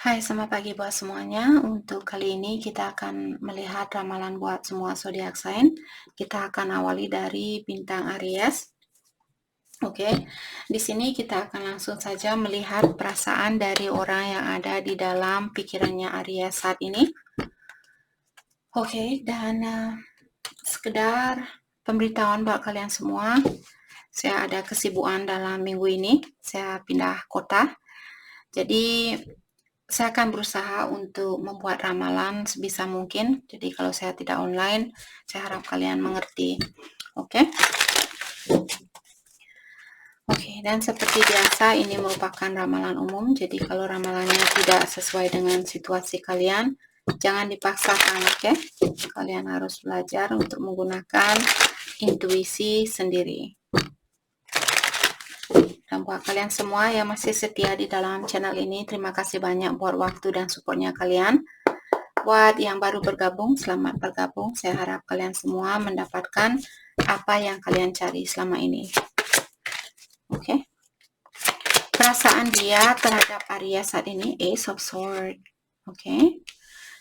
Hai, selamat pagi buat semuanya. Untuk kali ini kita akan melihat ramalan buat semua zodiak sign. Kita akan awali dari bintang Aries. Oke, di sini kita akan langsung saja melihat perasaan dari orang yang ada di dalam pikirannya Aries saat ini. Oke, dan sekedar pemberitahuan buat kalian semua, saya ada kesibukan dalam minggu ini. Saya pindah kota, jadi saya akan berusaha untuk membuat ramalan sebisa mungkin. Jadi kalau saya tidak online, saya harap kalian mengerti. Oke. Oke, dan seperti biasa ini merupakan ramalan umum. Jadi kalau ramalannya tidak sesuai dengan situasi kalian, jangan dipaksakan, oke? Kalian harus belajar untuk menggunakan intuisi sendiri. Dan buat kalian semua yang masih setia di dalam channel ini, terima kasih banyak buat waktu dan supportnya kalian. Buat yang baru bergabung, selamat bergabung. Saya harap kalian semua mendapatkan apa yang kalian cari selama ini. Oke. Perasaan dia terhadap Aries saat ini, Ace of Swords. Oke.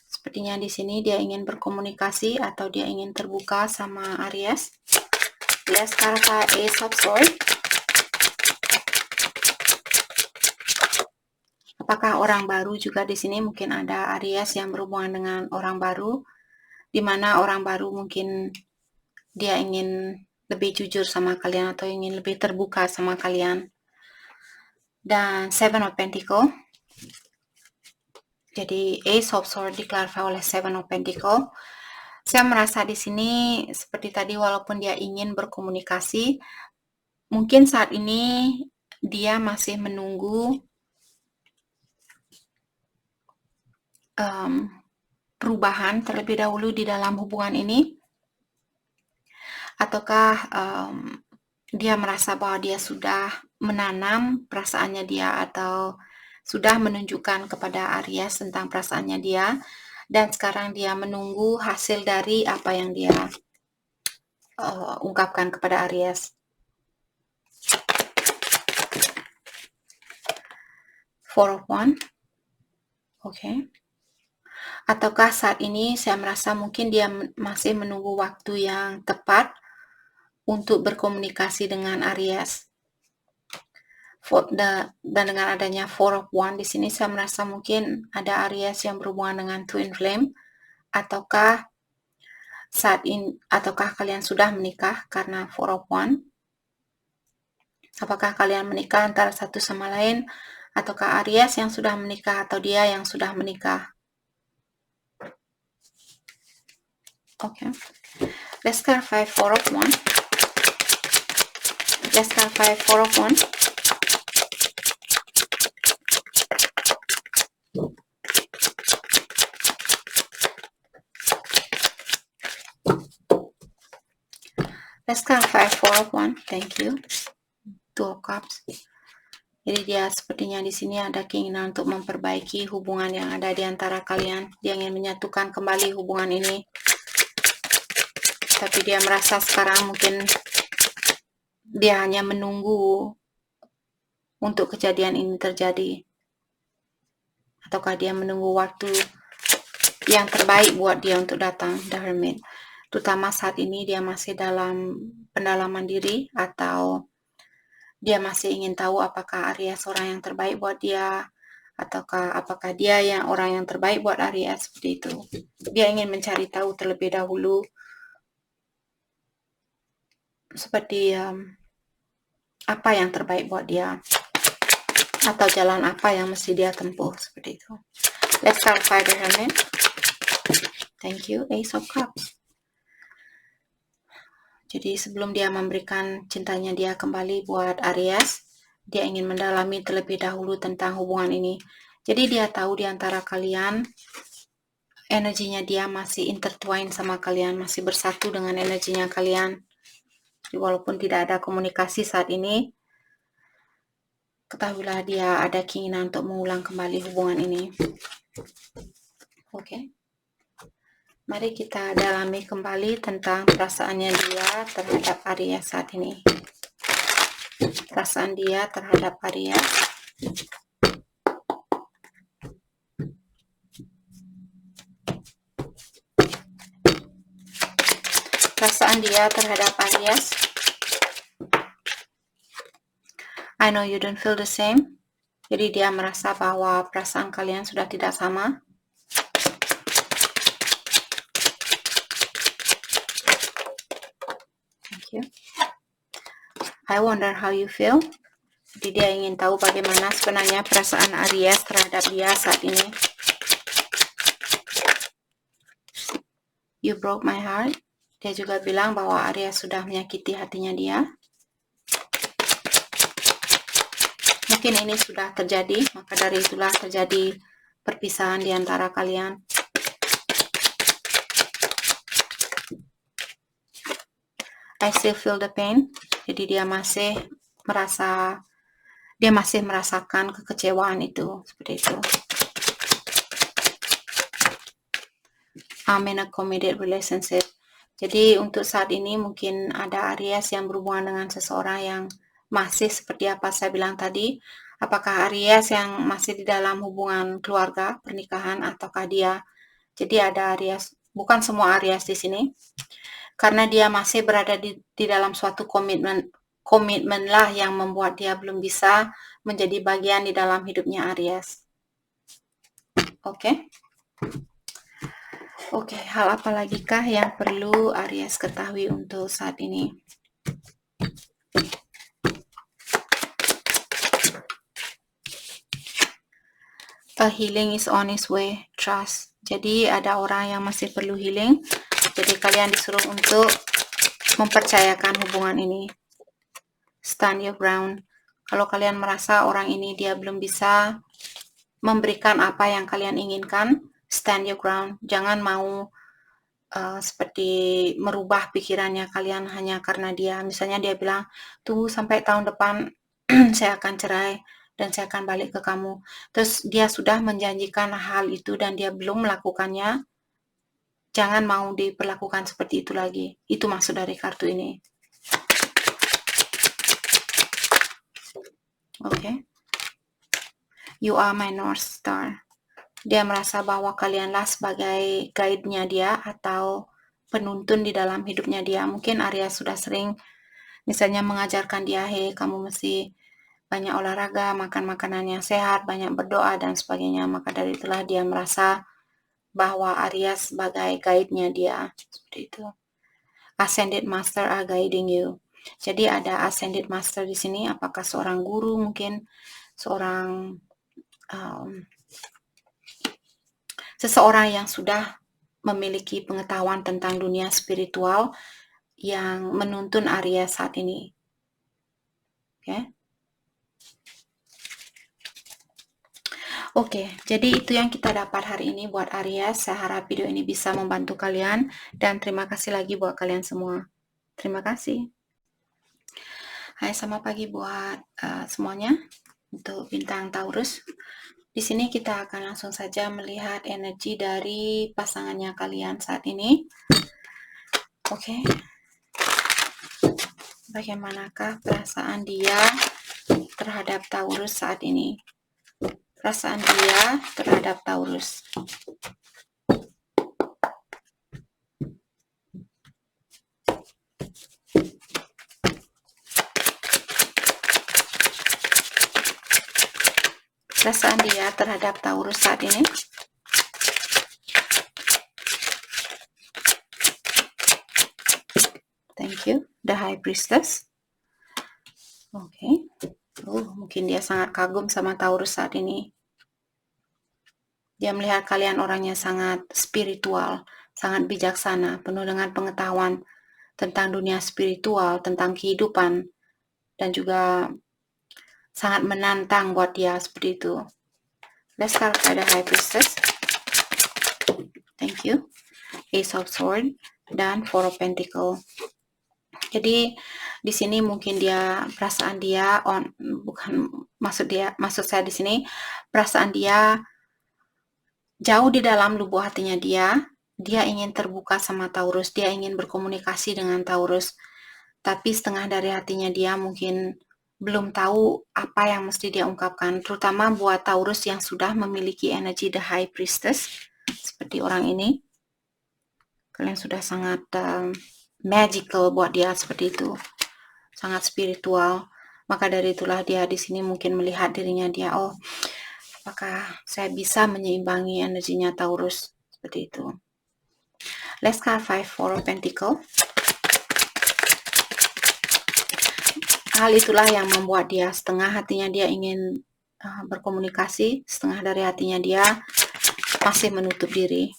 Sepertinya di sini dia ingin berkomunikasi atau dia ingin terbuka sama Aries. Let's karena Ace of Swords. Apakah orang baru juga di sini? Mungkin ada Aries yang berhubungan dengan orang baru, di mana orang baru mungkin dia ingin lebih jujur sama kalian atau ingin lebih terbuka sama kalian. Dan Seven of Pentacle. Jadi Ace of Swords diklarifikasi oleh Seven of Pentacle. Saya merasa di sini seperti tadi, walaupun dia ingin berkomunikasi, mungkin saat ini dia masih menunggu perubahan terlebih dahulu di dalam hubungan ini, ataukah dia merasa bahwa dia sudah menanam perasaannya dia atau sudah menunjukkan kepada Aries tentang perasaannya dia, dan sekarang dia menunggu hasil dari apa yang dia ungkapkan kepada Aries. Four of Wands. Oke. Ataukah saat ini saya merasa mungkin dia masih menunggu waktu yang tepat untuk berkomunikasi dengan Aries. Dan dengan adanya Four of Wands di sini saya merasa mungkin ada Aries yang berhubungan dengan Twin Flame, ataukah kalian sudah menikah karena Four of Wands. Apakah kalian menikah antara satu sama lain, ataukah Aries yang sudah menikah atau dia yang sudah menikah? Oke. Let's clarify Four of Wands. Let's clarify Four of Wands. Let's clarify Four of Wands. Thank you. Two of Cups. Jadi dia sepertinya di sini ada keinginan untuk memperbaiki hubungan yang ada di antara kalian. Dia ingin menyatukan kembali hubungan ini. Tapi dia merasa sekarang mungkin dia hanya menunggu untuk kejadian ini terjadi. Ataukah dia menunggu waktu yang terbaik buat dia untuk datang, The Hermit. Terutama saat ini dia masih dalam pendalaman diri, atau dia masih ingin tahu apakah Aries orang yang terbaik buat dia, ataukah apakah dia yang orang yang terbaik buat Aries, seperti itu. Dia ingin mencari tahu terlebih dahulu seperti apa yang terbaik buat dia, atau jalan apa yang mesti dia tempuh, seperti itu. Let's clarify the Hermit. Thank you. Ace of Cups. Jadi sebelum dia memberikan cintanya dia kembali buat Aries, dia ingin mendalami terlebih dahulu tentang hubungan ini. Jadi dia tahu di antara kalian energinya dia masih intertwine sama kalian, masih bersatu dengan energinya kalian. Jadi walaupun tidak ada komunikasi saat ini, ketahuilah dia ada keinginan untuk mengulang kembali hubungan ini. Oke. Mari kita dalami kembali tentang perasaannya dia terhadap Aries saat ini. Perasaan dia terhadap Aries. perasaan dia terhadap Aries. I know you don't feel the same. Jadi dia merasa bahwa perasaan kalian sudah tidak sama. Thank you. I wonder how you feel. Jadi dia ingin tahu bagaimana sebenarnya perasaan Aries terhadap dia saat ini. You broke my heart. Dia juga bilang bahwa Aries sudah menyakiti hatinya dia. Mungkin ini sudah terjadi, maka dari itulah terjadi perpisahan di antara kalian. I still feel the pain. Jadi dia masih merasakan kekecewaan itu, seperti itu. I'm in a committed relationship. Jadi untuk saat ini mungkin ada Aries yang berhubungan dengan seseorang yang masih seperti apa saya bilang tadi. Apakah Aries yang masih di dalam hubungan keluarga, pernikahan, ataukah dia? Jadi ada Aries, bukan semua Aries di sini. Karena dia masih berada di dalam suatu komitmen lah yang membuat dia belum bisa menjadi bagian di dalam hidupnya Aries. Oke. Oke, hal apa lagi kah yang perlu Aries ketahui untuk saat ini? A healing is on its way, trust. Jadi ada orang yang masih perlu healing. Jadi kalian disuruh untuk mempercayakan hubungan ini. Stand your ground. Kalau kalian merasa orang ini dia belum bisa memberikan apa yang kalian inginkan, stand your ground. Jangan mau seperti merubah pikirannya kalian hanya karena dia. Misalnya dia bilang, tunggu sampai tahun depan saya akan cerai dan saya akan balik ke kamu. Terus dia sudah menjanjikan hal itu dan dia belum melakukannya. Jangan mau diperlakukan seperti itu lagi. Itu maksud dari kartu ini. Oke. You are my North Star. Dia merasa bahwa kalianlah sebagai guide-nya dia atau penuntun di dalam hidupnya dia. Mungkin Aries sudah sering misalnya mengajarkan dia, hey kamu mesti banyak olahraga, makan makanan yang sehat, banyak berdoa dan sebagainya. Maka dari itulah dia merasa bahwa Aries sebagai guide-nya dia. Seperti itu. Ascended Master are guiding you. Jadi ada Ascended Master di sini. Apakah seorang guru mungkin, seorang seseorang yang sudah memiliki pengetahuan tentang dunia spiritual yang menuntun Aries saat ini. Oke, jadi itu yang kita dapat hari ini buat Aries. Saya harap video ini bisa membantu kalian dan terima kasih lagi buat kalian semua. Terima kasih. Hai, selamat pagi buat semuanya untuk bintang Taurus. Di sini kita akan langsung saja melihat energi dari pasangannya kalian saat ini. Oke. Bagaimanakah perasaan dia terhadap Taurus saat ini? Perasaan dia terhadap Taurus. Perasaan dia terhadap Taurus saat ini. Thank you. The High Priestess. Oke. Mungkin dia sangat kagum sama Taurus saat ini. Dia melihat kalian orangnya sangat spiritual, sangat bijaksana, penuh dengan pengetahuan tentang dunia spiritual, tentang kehidupan, dan juga sangat menantang buat dia seperti itu. Let's start by the High Priestess. Thank you. Ace of Swords dan Four of Pentacles. Jadi di sini mungkin dia perasaan dia maksud saya di sini perasaan dia jauh di dalam lubuk hatinya dia ingin terbuka sama Taurus, dia ingin berkomunikasi dengan Taurus. Tapi setengah dari hatinya dia mungkin belum tahu apa yang mesti dia ungkapkan, terutama buat Taurus yang sudah memiliki energi The High Priestess seperti orang ini. Kalian sudah sangat magical buat dia, seperti itu. Sangat spiritual. Maka dari itulah dia di sini mungkin melihat dirinya dia, oh, apakah saya bisa menyeimbangi energinya Taurus, seperti itu. Let's card 5 Four of Pentacle. Hal itulah yang membuat dia setengah hatinya dia ingin berkomunikasi, setengah dari hatinya dia masih menutup diri.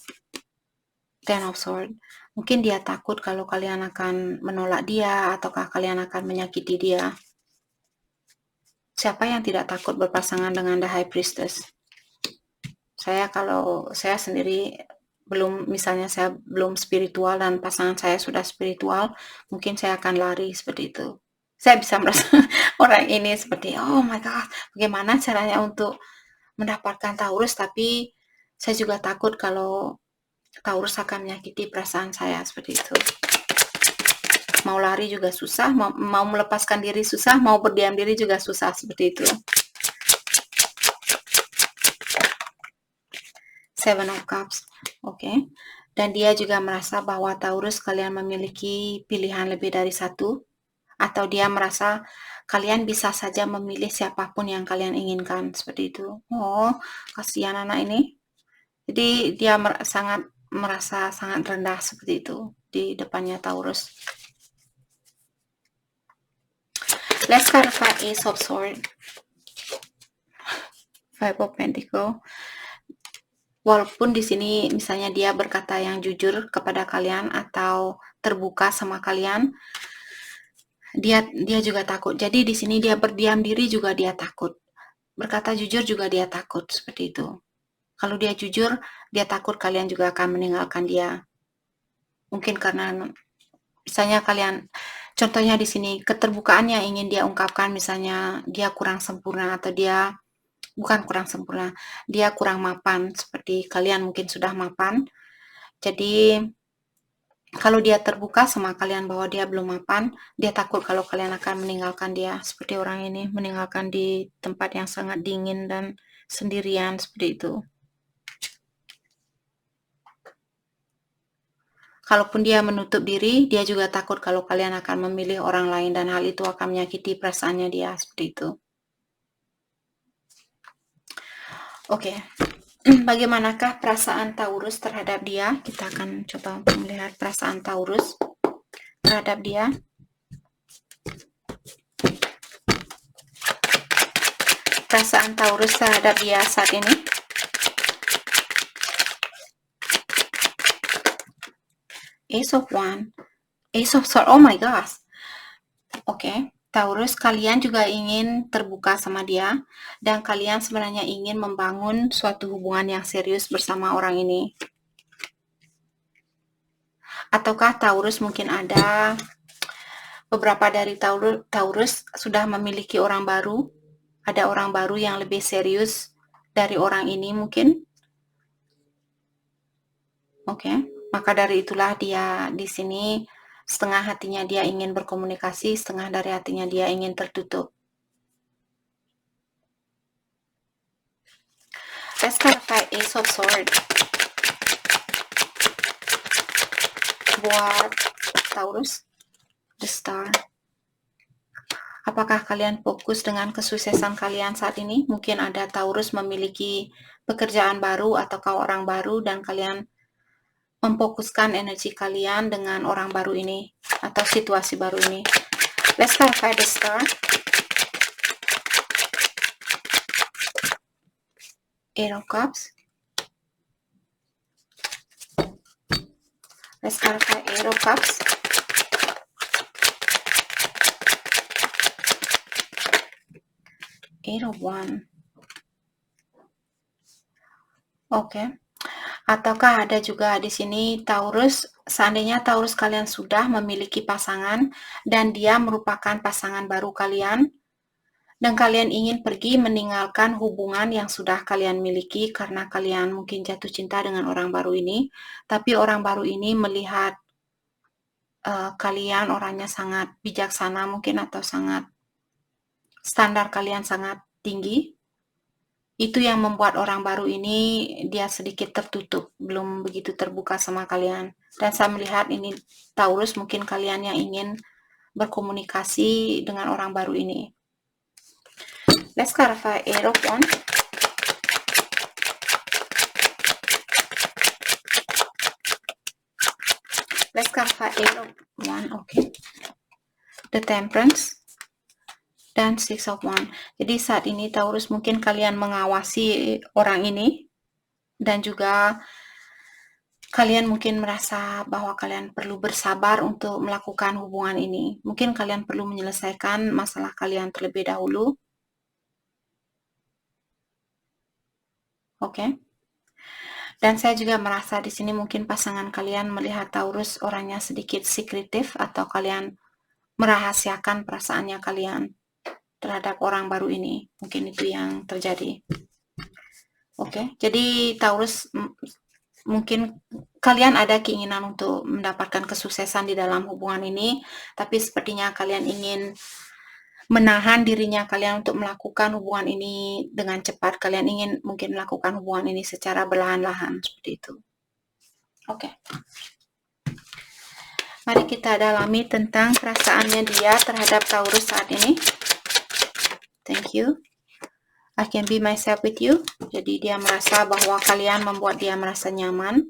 Ten of Swords. Mungkin dia takut kalau kalian akan menolak dia, ataukah kalian akan menyakiti dia. Siapa yang tidak takut berpasangan dengan The High Priestess? Kalau saya sendiri misalnya saya belum spiritual dan pasangan saya sudah spiritual, mungkin saya akan lari seperti itu. Saya bisa merasa orang ini seperti, oh my god, bagaimana caranya untuk mendapatkan Taurus, tapi saya juga takut kalau Taurus akan menyakiti perasaan saya, seperti itu. Mau lari juga susah, mau melepaskan diri susah, mau berdiam diri juga susah, seperti itu. Seven of Cups, oke. Dan dia juga merasa bahwa Taurus kalian memiliki pilihan lebih dari satu, atau dia merasa kalian bisa saja memilih siapapun yang kalian inginkan, seperti itu. Oh, kasihan anak ini. Jadi dia merasa sangat rendah seperti itu di depannya Taurus. Let's clarify Ace of Swords, Five of Pentacles. Walaupun di sini misalnya dia berkata yang jujur kepada kalian atau terbuka sama kalian, dia juga takut. Jadi di sini dia berdiam diri juga dia takut. Berkata jujur juga dia takut, seperti itu. Kalau dia jujur, dia takut kalian juga akan meninggalkan dia. Mungkin karena misalnya kalian, contohnya di sini keterbukaan yang ingin dia ungkapkan, misalnya dia kurang sempurna atau dia bukan kurang sempurna, dia kurang mapan, seperti kalian mungkin sudah mapan. Jadi kalau dia terbuka sama kalian bahwa dia belum mapan, dia takut kalau kalian akan meninggalkan dia, seperti orang ini meninggalkan di tempat yang sangat dingin dan sendirian, seperti itu. Kalaupun dia menutup diri, dia juga takut kalau kalian akan memilih orang lain dan hal itu akan menyakiti perasaannya dia, seperti itu. Oke. Bagaimanakah perasaan Taurus terhadap dia? Kita akan coba untuk melihat perasaan Taurus terhadap dia. Perasaan Taurus terhadap dia saat ini. Ace of Wands, Ace of Swords. Oh my gosh. Oke. Taurus, kalian juga ingin terbuka sama dia, dan kalian sebenarnya ingin membangun suatu hubungan yang serius bersama orang ini. Ataukah Taurus mungkin ada beberapa dari Taurus sudah memiliki orang baru, ada orang baru yang lebih serius dari orang ini mungkin. Oke, maka dari itulah dia di sini setengah hatinya dia ingin berkomunikasi, setengah dari hatinya dia ingin tertutup. Let's clarify Ace of Swords buat Taurus, The Star. Apakah kalian fokus dengan kesuksesan kalian saat ini? Mungkin ada Taurus memiliki pekerjaan baru atau orang baru dan kalian memfokuskan energi kalian dengan orang baru ini atau situasi baru ini. Let's clarify the Star. Eight of Cups. Let's clarify Eight of Cups. Eight of Wands. Oke. Ataukah ada juga di sini Taurus, seandainya Taurus kalian sudah memiliki pasangan dan dia merupakan pasangan baru kalian, dan kalian ingin pergi meninggalkan hubungan yang sudah kalian miliki karena kalian mungkin jatuh cinta dengan orang baru ini, tapi orang baru ini melihat kalian orangnya sangat bijaksana mungkin atau sangat standar kalian sangat tinggi. Itu yang membuat orang baru ini dia sedikit tertutup, belum begitu terbuka sama kalian. Dan saya melihat ini Taurus, mungkin kalian yang ingin berkomunikasi dengan orang baru ini. Let's clarify Eight of Wands. Let's clarify Eight of Wands. Okay. The Temperance dan Six of Wands. Jadi saat ini Taurus, mungkin kalian mengawasi orang ini, dan juga kalian mungkin merasa bahwa kalian perlu bersabar untuk melakukan hubungan ini. Mungkin kalian perlu menyelesaikan masalah kalian terlebih dahulu. Oke. Dan saya juga merasa di sini mungkin pasangan kalian melihat Taurus orangnya sedikit sekretif, atau kalian merahasiakan perasaannya kalian terhadap orang baru ini. Mungkin itu yang terjadi. Oke. Jadi Taurus, mungkin kalian ada keinginan untuk mendapatkan kesuksesan di dalam hubungan ini, tapi sepertinya kalian ingin menahan dirinya kalian untuk melakukan hubungan ini dengan cepat. Kalian ingin mungkin melakukan hubungan ini secara perlahan-lahan, seperti itu. Oke. Mari kita dalami tentang perasaannya dia terhadap Taurus saat ini. Thank you. I can be myself with you. Jadi dia merasa bahwa kalian membuat dia merasa nyaman.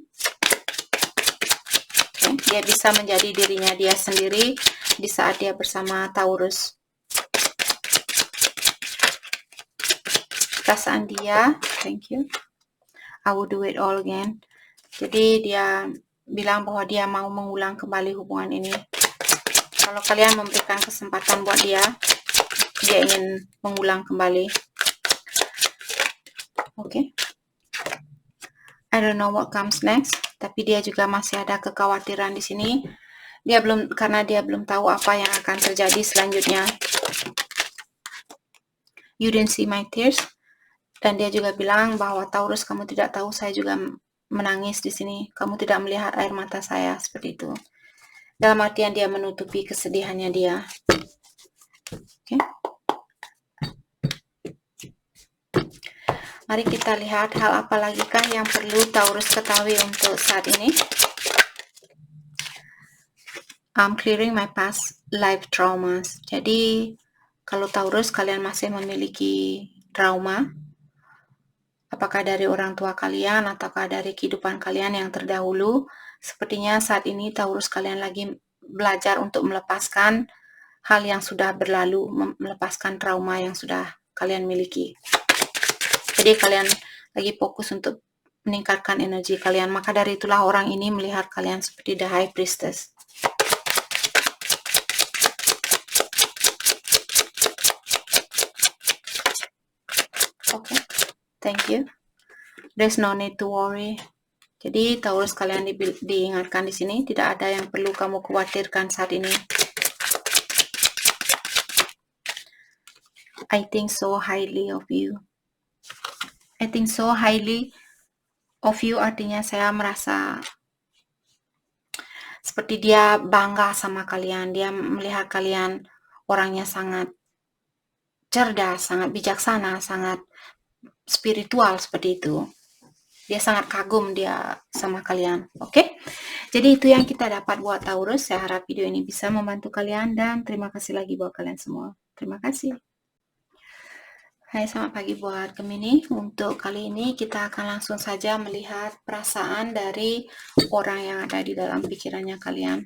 Okay. Dia bisa menjadi dirinya dia sendiri di saat dia bersama Taurus. Perasaan dia, thank you. I will do it all again. Jadi dia bilang bahwa dia mau mengulang kembali hubungan ini. Kalau kalian memberikan kesempatan buat dia ingin mengulang kembali. Oke. I don't know what comes next, tapi dia juga masih ada kekhawatiran di sini. Karena dia belum tahu apa yang akan terjadi selanjutnya. You didn't see my tears. Dan dia juga bilang bahwa Taurus, kamu tidak tahu saya juga menangis di sini. Kamu tidak melihat air mata saya, seperti itu. Dalam artian dia menutupi kesedihannya dia. Oke. Mari kita lihat hal apa lagi kah yang perlu Taurus ketahui untuk saat ini. I'm clearing my past life traumas. Jadi kalau Taurus kalian masih memiliki trauma, apakah dari orang tua kalian ataukah dari kehidupan kalian yang terdahulu, sepertinya saat ini Taurus kalian lagi belajar untuk melepaskan hal yang sudah berlalu, melepaskan trauma yang sudah kalian miliki. Jadi kalian lagi fokus untuk meningkatkan energi kalian. Maka dari itulah orang ini melihat kalian seperti the High Priestess. Oke. Thank you. There's no need to worry. Jadi Taurus kalian diingatkan di sini, tidak ada yang perlu kamu khawatirkan saat ini. I think so highly of you. I think so highly of you artinya saya merasa seperti dia bangga sama kalian. Dia melihat kalian orangnya sangat cerdas, sangat bijaksana, sangat spiritual, seperti itu. Dia sangat kagum dia sama kalian. Oke? Jadi itu yang kita dapat buat Taurus. Saya harap video ini bisa membantu kalian, dan terima kasih lagi buat kalian semua. Terima kasih. Hai, selamat pagi buat Gemini. Untuk kali ini kita akan langsung saja melihat perasaan dari orang yang ada di dalam pikirannya kalian.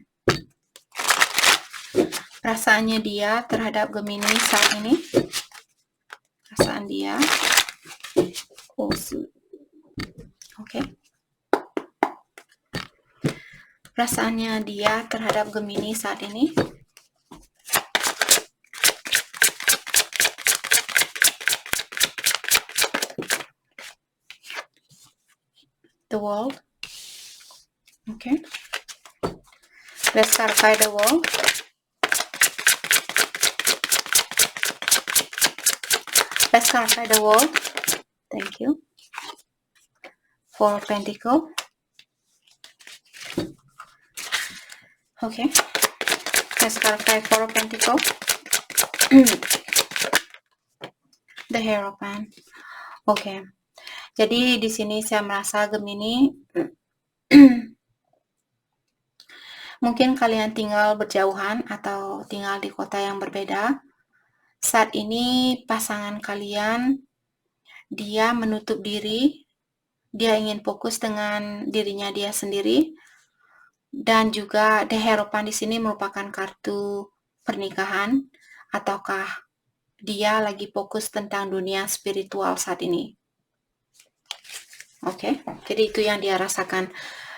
Perasaannya dia terhadap Gemini saat ini. Perasaan dia. Oke. Perasaannya dia terhadap Gemini saat ini. The World. Okay. Let's clarify the World. Let's clarify the World. Thank you. Four of Pentacles. Okay. Let's clarify Four of Pentacles. The Hierophant. Oke. Jadi di sini saya merasa Gemini mungkin kalian tinggal berjauhan atau tinggal di kota yang berbeda. Saat ini pasangan kalian dia menutup diri, dia ingin fokus dengan dirinya dia sendiri, dan juga The Hierophant di sini merupakan kartu pernikahan, ataukah dia lagi fokus tentang dunia spiritual saat ini. Oke, jadi itu yang dia rasakan.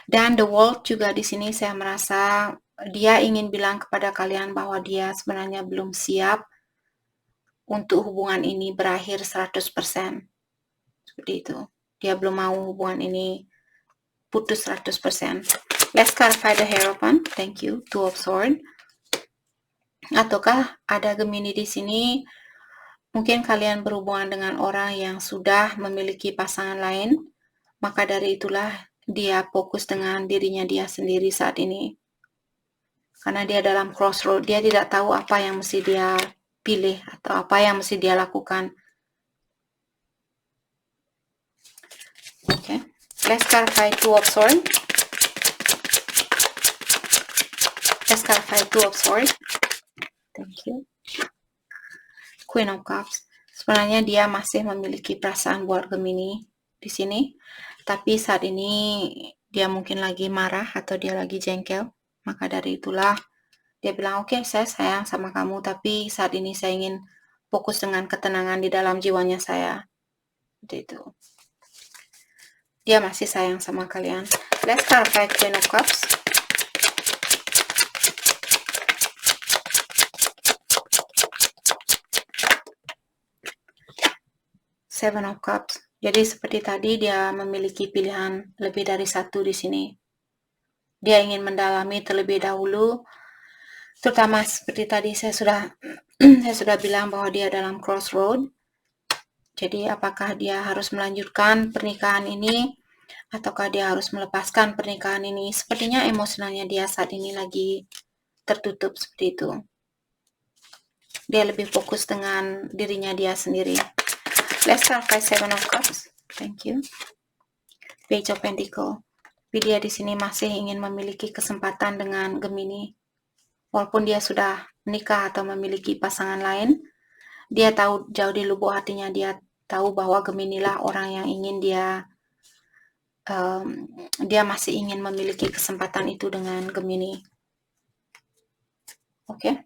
Dan The World juga di sini saya merasa dia ingin bilang kepada kalian bahwa dia sebenarnya belum siap untuk hubungan ini berakhir 100%. Seperti itu. Dia belum mau hubungan ini putus 100%. Let's clarify the Hierophant. Thank you. Two of Swords. Ataukah ada Gemini di sini? Mungkin kalian berhubungan dengan orang yang sudah memiliki pasangan lain. Maka dari itulah dia fokus dengan dirinya dia sendiri saat ini. Karena dia dalam crossroad, dia tidak tahu apa yang mesti dia pilih atau apa yang mesti dia lakukan. Okay, let's clarify Two of Swords. Let's clarify Two of Swords. Thank you. Queen of Cups. Sebenarnya dia masih memiliki perasaan buat Gemini di sini, tapi saat ini dia mungkin lagi marah atau dia lagi jengkel. Maka dari itulah dia bilang, oke, saya sayang sama kamu, tapi saat ini saya ingin fokus dengan ketenangan di dalam jiwanya saya. Seperti itu. Dia masih sayang sama kalian. Let's clarify Queen of Cups. Seven of Cups. Jadi seperti tadi dia memiliki pilihan lebih dari satu di sini. Dia ingin mendalami terlebih dahulu, terutama seperti tadi saya sudah bilang bahwa dia dalam crossroad. Jadi apakah dia harus melanjutkan pernikahan ini ataukah dia harus melepaskan pernikahan ini? Sepertinya emosionalnya dia saat ini lagi tertutup seperti itu. Dia lebih fokus dengan dirinya dia sendiri. Let's clarify Seven of Cups. Thank you. Page of Pentacles. Tapi dia di sini masih ingin memiliki kesempatan dengan Gemini. Walaupun dia sudah menikah atau memiliki pasangan lain, dia tahu jauh di lubuk hatinya, dia tahu bahwa Gemini lah orang yang ingin dia masih ingin memiliki kesempatan itu dengan Gemini. Oke.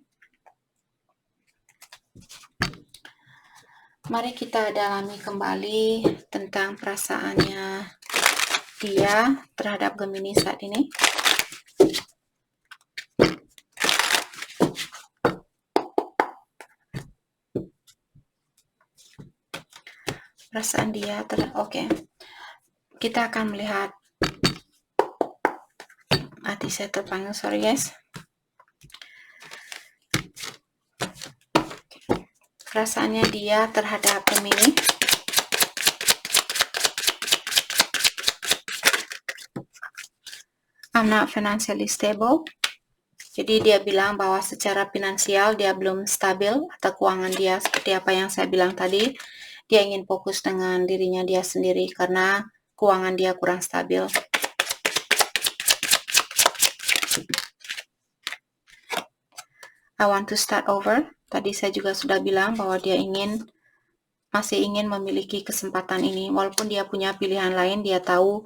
Mari kita dalami kembali tentang perasaannya dia terhadap Gemini saat ini. Perasaan dia oke. Kita akan melihat hati saya terpanggil, sorry guys. Perasaannya dia terhadap Gemini. I'm not financially stable. Jadi dia bilang bahwa secara finansial dia belum stabil atau keuangan dia seperti apa yang saya bilang tadi. Dia ingin fokus dengan dirinya dia sendiri karena keuangan dia kurang stabil. I want to start over. Tadi saya juga sudah bilang bahwa dia masih ingin memiliki kesempatan ini. Walaupun dia punya pilihan lain, dia tahu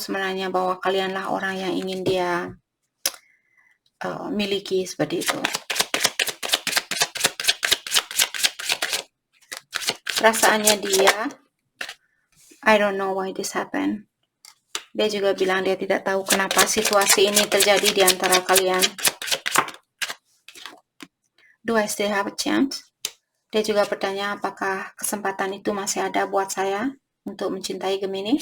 sebenarnya bahwa kalianlah orang yang ingin dia miliki seperti itu. Perasaannya dia, I don't know why this happened. Dia juga bilang dia tidak tahu kenapa situasi ini terjadi di antara kalian. Do I still have a chance? Dia juga bertanya apakah kesempatan itu masih ada buat saya untuk mencintai Gemini.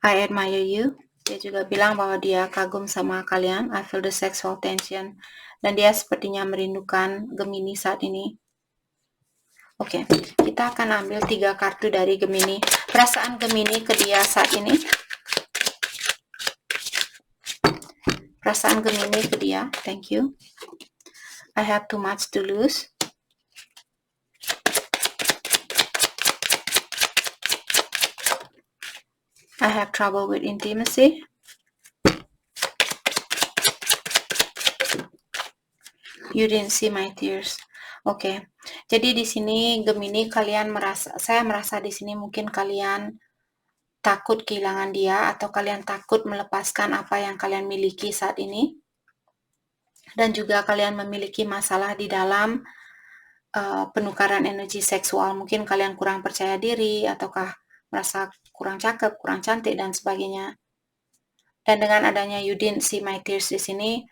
I admire you. Dia juga bilang bahwa dia kagum sama kalian. I feel the sexual tension. Dan dia sepertinya merindukan Gemini saat ini. Oke, kita akan ambil 3 kartu dari Gemini. Perasaan Gemini ke dia saat ini. perasaan Gemini ke dia. Thank you. I have too much to lose. I have trouble with intimacy. You didn't see my tears. Oke. Jadi di sini Gemini saya merasa di sini mungkin kalian takut kehilangan dia atau kalian takut melepaskan apa yang kalian miliki saat ini. Dan juga kalian memiliki masalah di dalam penukaran energi seksual. Mungkin kalian kurang percaya diri ataukah merasa kurang cakep, kurang cantik dan sebagainya. Dan dengan adanya you didn't see my tears di sini,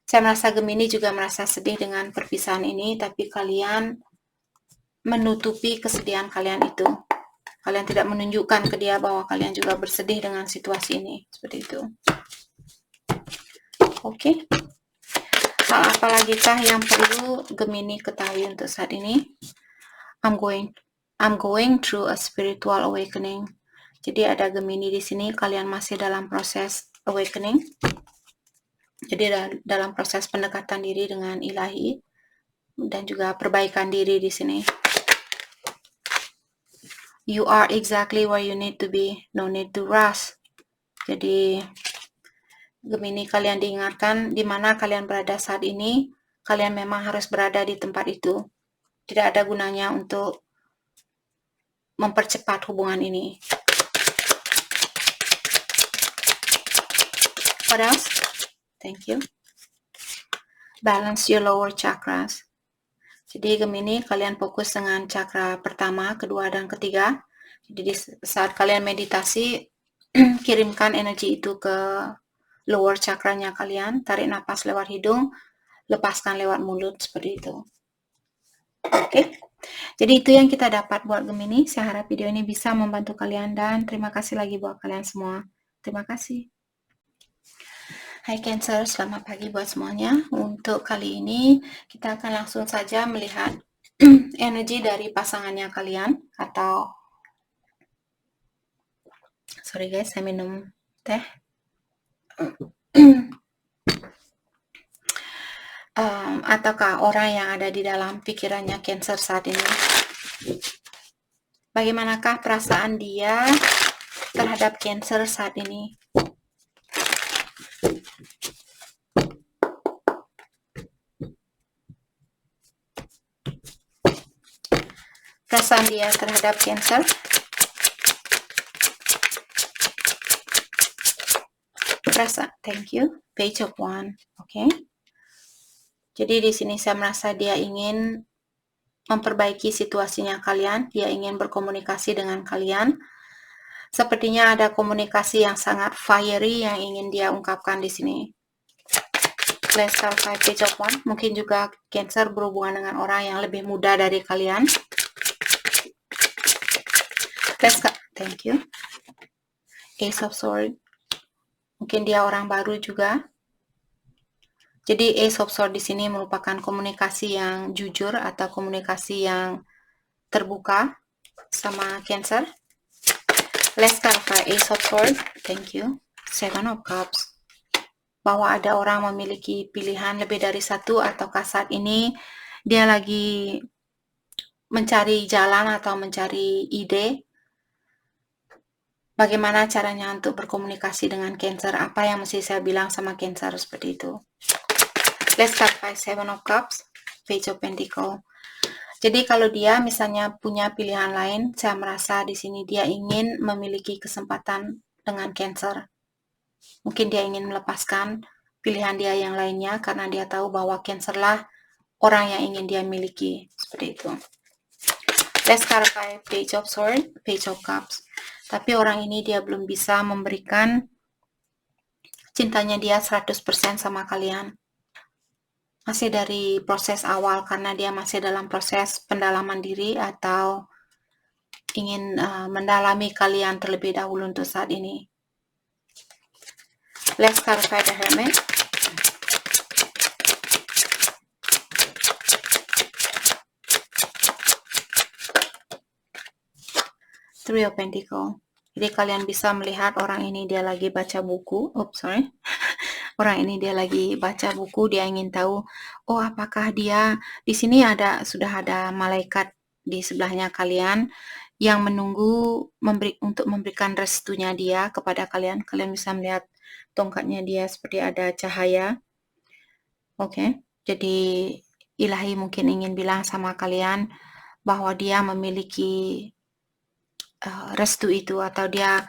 saya merasa Gemini juga merasa sedih dengan perpisahan ini, tapi kalian menutupi kesedihan kalian itu. Kalian tidak menunjukkan ke dia bahwa kalian juga bersedih dengan situasi ini. Seperti itu. Oke. Hal apa lagi kah yang perlu Gemini ketahui untuk saat ini? I'm going through a spiritual awakening. Jadi ada Gemini di sini, kalian masih dalam proses awakening. Jadi dalam proses pendekatan diri dengan ilahi dan juga perbaikan diri di sini. You are exactly where you need to be, no need to rush. Jadi Gemini, kalian diingatkan di mana kalian berada saat ini, kalian memang harus berada di tempat itu. Tidak ada gunanya untuk mempercepat hubungan ini. What else? Thank you. Balance your lower chakras. Jadi Gemini, kalian fokus dengan cakra pertama, kedua, dan ketiga. Jadi saat kalian meditasi, kirimkan energi itu ke lower chakranya kalian. Tarik napas lewat hidung, lepaskan lewat mulut, seperti itu. Oke. Jadi itu yang kita dapat buat Gemini. Saya harap video ini bisa membantu kalian dan terima kasih lagi buat kalian semua. Terima kasih. Hai Cancer, selamat pagi buat semuanya. Untuk kali ini kita akan langsung saja melihat energi dari pasangannya kalian atau sorry guys, saya minum teh. Ataukah orang yang ada di dalam pikirannya Cancer saat ini? Bagaimanakah perasaan dia terhadap Cancer saat ini? Perasaan dia terhadap Cancer. Perasaan, thank you. Page of Wands, oke. Jadi di sini saya merasa dia ingin memperbaiki situasinya kalian. Dia ingin berkomunikasi dengan kalian. Sepertinya ada komunikasi yang sangat fiery yang ingin dia ungkapkan di sini. Let's start by Page of Wands. Mungkin juga Cancer berhubungan dengan orang yang lebih muda dari kalian. Let's start. Thank you. Ace of Swords. Mungkin dia orang baru juga. Jadi Ace of Swords di sini merupakan komunikasi yang jujur atau komunikasi yang terbuka sama Cancer. Let's clarify Ace of Swords. Thank you. Seven of Cups. Bahwa ada orang memiliki pilihan lebih dari satu ataukah saat ini dia lagi mencari jalan atau mencari ide bagaimana caranya untuk berkomunikasi dengan Cancer. Apa yang mesti saya bilang sama Cancer seperti itu. Let's start by Seven of Cups, Page of Pentacles. Jadi kalau dia misalnya punya pilihan lain, saya merasa di sini dia ingin memiliki kesempatan dengan Cancer. Mungkin dia ingin melepaskan pilihan dia yang lainnya karena dia tahu bahwa Cancer lah orang yang ingin dia miliki. Seperti itu. Let's clarify Page of Swords, Page of Cups. Tapi orang ini dia belum bisa memberikan cintanya dia 100% sama kalian. Masih dari proses awal karena dia masih dalam proses pendalaman diri atau ingin mendalami kalian terlebih dahulu untuk saat ini. Let's clarify the Hermit. Three of Pentacles. Jadi kalian bisa melihat orang ini dia lagi baca buku. Oops, sorry. orang ini dia lagi baca buku, dia ingin tahu, oh apakah dia di sini sudah ada malaikat di sebelahnya kalian yang menunggu untuk memberikan restunya dia kepada kalian. Kalian bisa melihat tongkatnya dia seperti ada cahaya. Oke. Jadi ilahi mungkin ingin bilang sama kalian bahwa dia memiliki restu itu, atau dia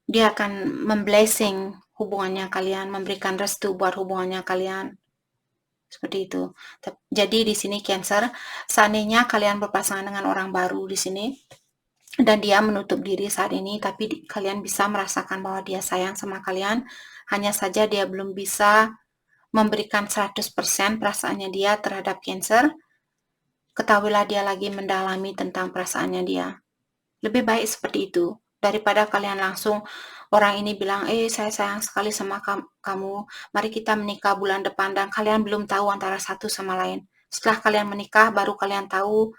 akan memblessing hubungannya kalian, memberikan restu buat hubungannya kalian. Seperti itu. Jadi di sini Cancer, seandainya kalian berpasangan dengan orang baru di sini dan dia menutup diri saat ini, tapi kalian bisa merasakan bahwa dia sayang sama kalian, hanya saja dia belum bisa memberikan 100% perasaannya dia terhadap Cancer. Ketahuilah dia lagi mendalami tentang perasaannya dia. Lebih baik seperti itu daripada kalian langsung orang ini bilang, saya sayang sekali sama kamu, mari kita menikah bulan depan, dan kalian belum tahu antara satu sama lain. Setelah kalian menikah baru kalian tahu,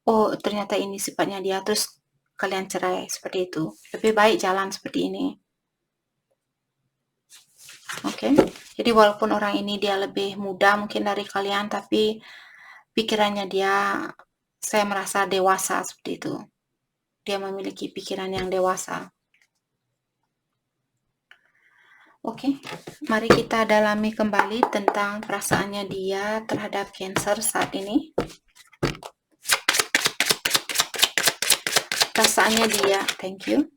oh ternyata ini sifatnya dia, terus kalian cerai. Seperti itu. Lebih baik jalan seperti ini. Oke. Jadi walaupun orang ini dia lebih muda mungkin dari kalian, tapi pikirannya dia, saya merasa dewasa seperti itu. Dia memiliki pikiran yang dewasa. Oke, mari kita dalami kembali tentang perasaannya dia terhadap Cancer saat ini. Perasaannya dia, thank you,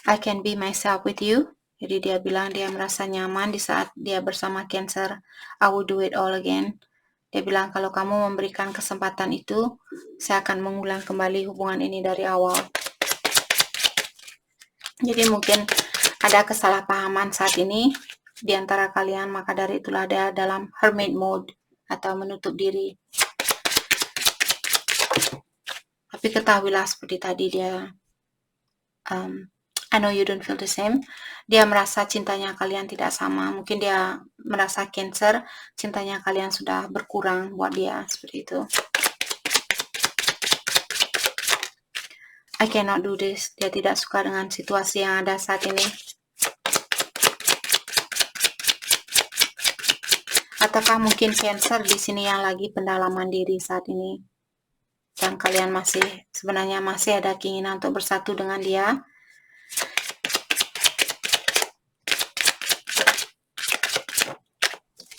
I can be myself with you. Jadi dia bilang dia merasa nyaman di saat dia bersama Cancer. I will do it all again. Dia bilang kalau kamu memberikan kesempatan itu, saya akan mengulang kembali hubungan ini dari awal. Jadi mungkin ada kesalahpahaman saat ini di antara kalian, maka dari itulah dia dalam hermit mode atau menutup diri. Tapi ketahuilah seperti tadi dia, I know you don't feel the same. Dia merasa cintanya kalian tidak sama. Mungkin dia merasa Cancer, cintanya kalian sudah berkurang buat dia, seperti itu. I cannot do this. Dia tidak suka dengan situasi yang ada saat ini. Ataukah mungkin Cancer di sini yang lagi pendalaman diri saat ini, dan kalian sebenarnya masih ada keinginan untuk bersatu dengan dia.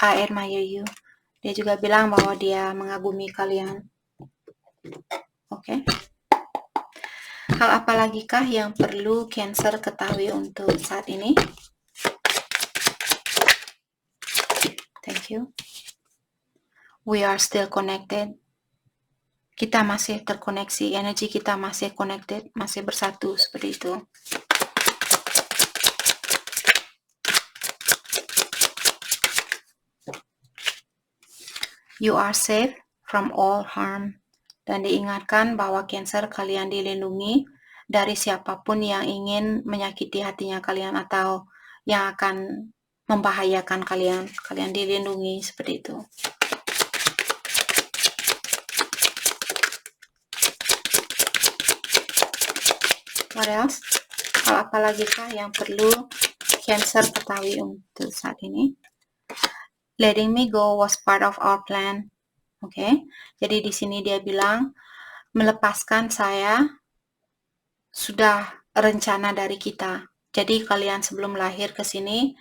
I admire you. Dia juga bilang bahwa dia mengagumi kalian. Oke. Hal apa lagi kah yang perlu Cancer ketahui untuk saat ini? Thank you. We are still connected. Kita masih terkoneksi, energi kita masih connected, masih bersatu, seperti itu. You are safe from all harm. Dan diingatkan bahwa Cancer, kalian dilindungi dari siapapun yang ingin menyakiti hatinya kalian atau yang akan membahayakan kalian. Kalian dilindungi seperti itu. What else? Hal apa lagi kah yang perlu Cancer ketahui untuk saat ini? Letting me go was part of our plan. Oke. Jadi di sini dia bilang melepaskan saya sudah rencana dari kita. Jadi kalian sebelum lahir ke sini,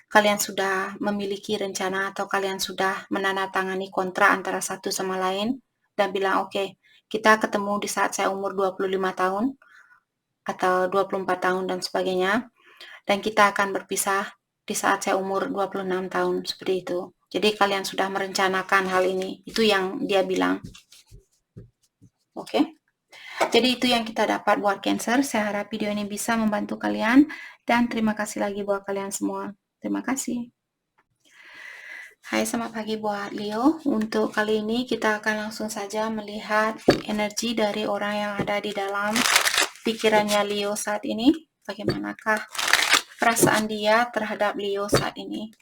kalian sudah memiliki rencana atau kalian sudah menandatangani kontrak antara satu sama lain dan bilang oke, kita ketemu di saat saya umur 25 tahun atau 24 tahun dan sebagainya, dan kita akan berpisah di saat saya umur 26 tahun, seperti itu. Jadi kalian sudah merencanakan hal ini. Itu yang dia bilang. Oke. Jadi itu yang kita dapat buat Cancer. Saya harap video ini bisa membantu kalian. Dan terima kasih lagi buat kalian semua. Terima kasih. Hai, selamat pagi buat Leo. Untuk kali ini kita akan langsung saja melihat energi dari orang yang ada di dalam pikirannya Leo saat ini. Bagaimanakah perasaan dia terhadap Leo saat ini?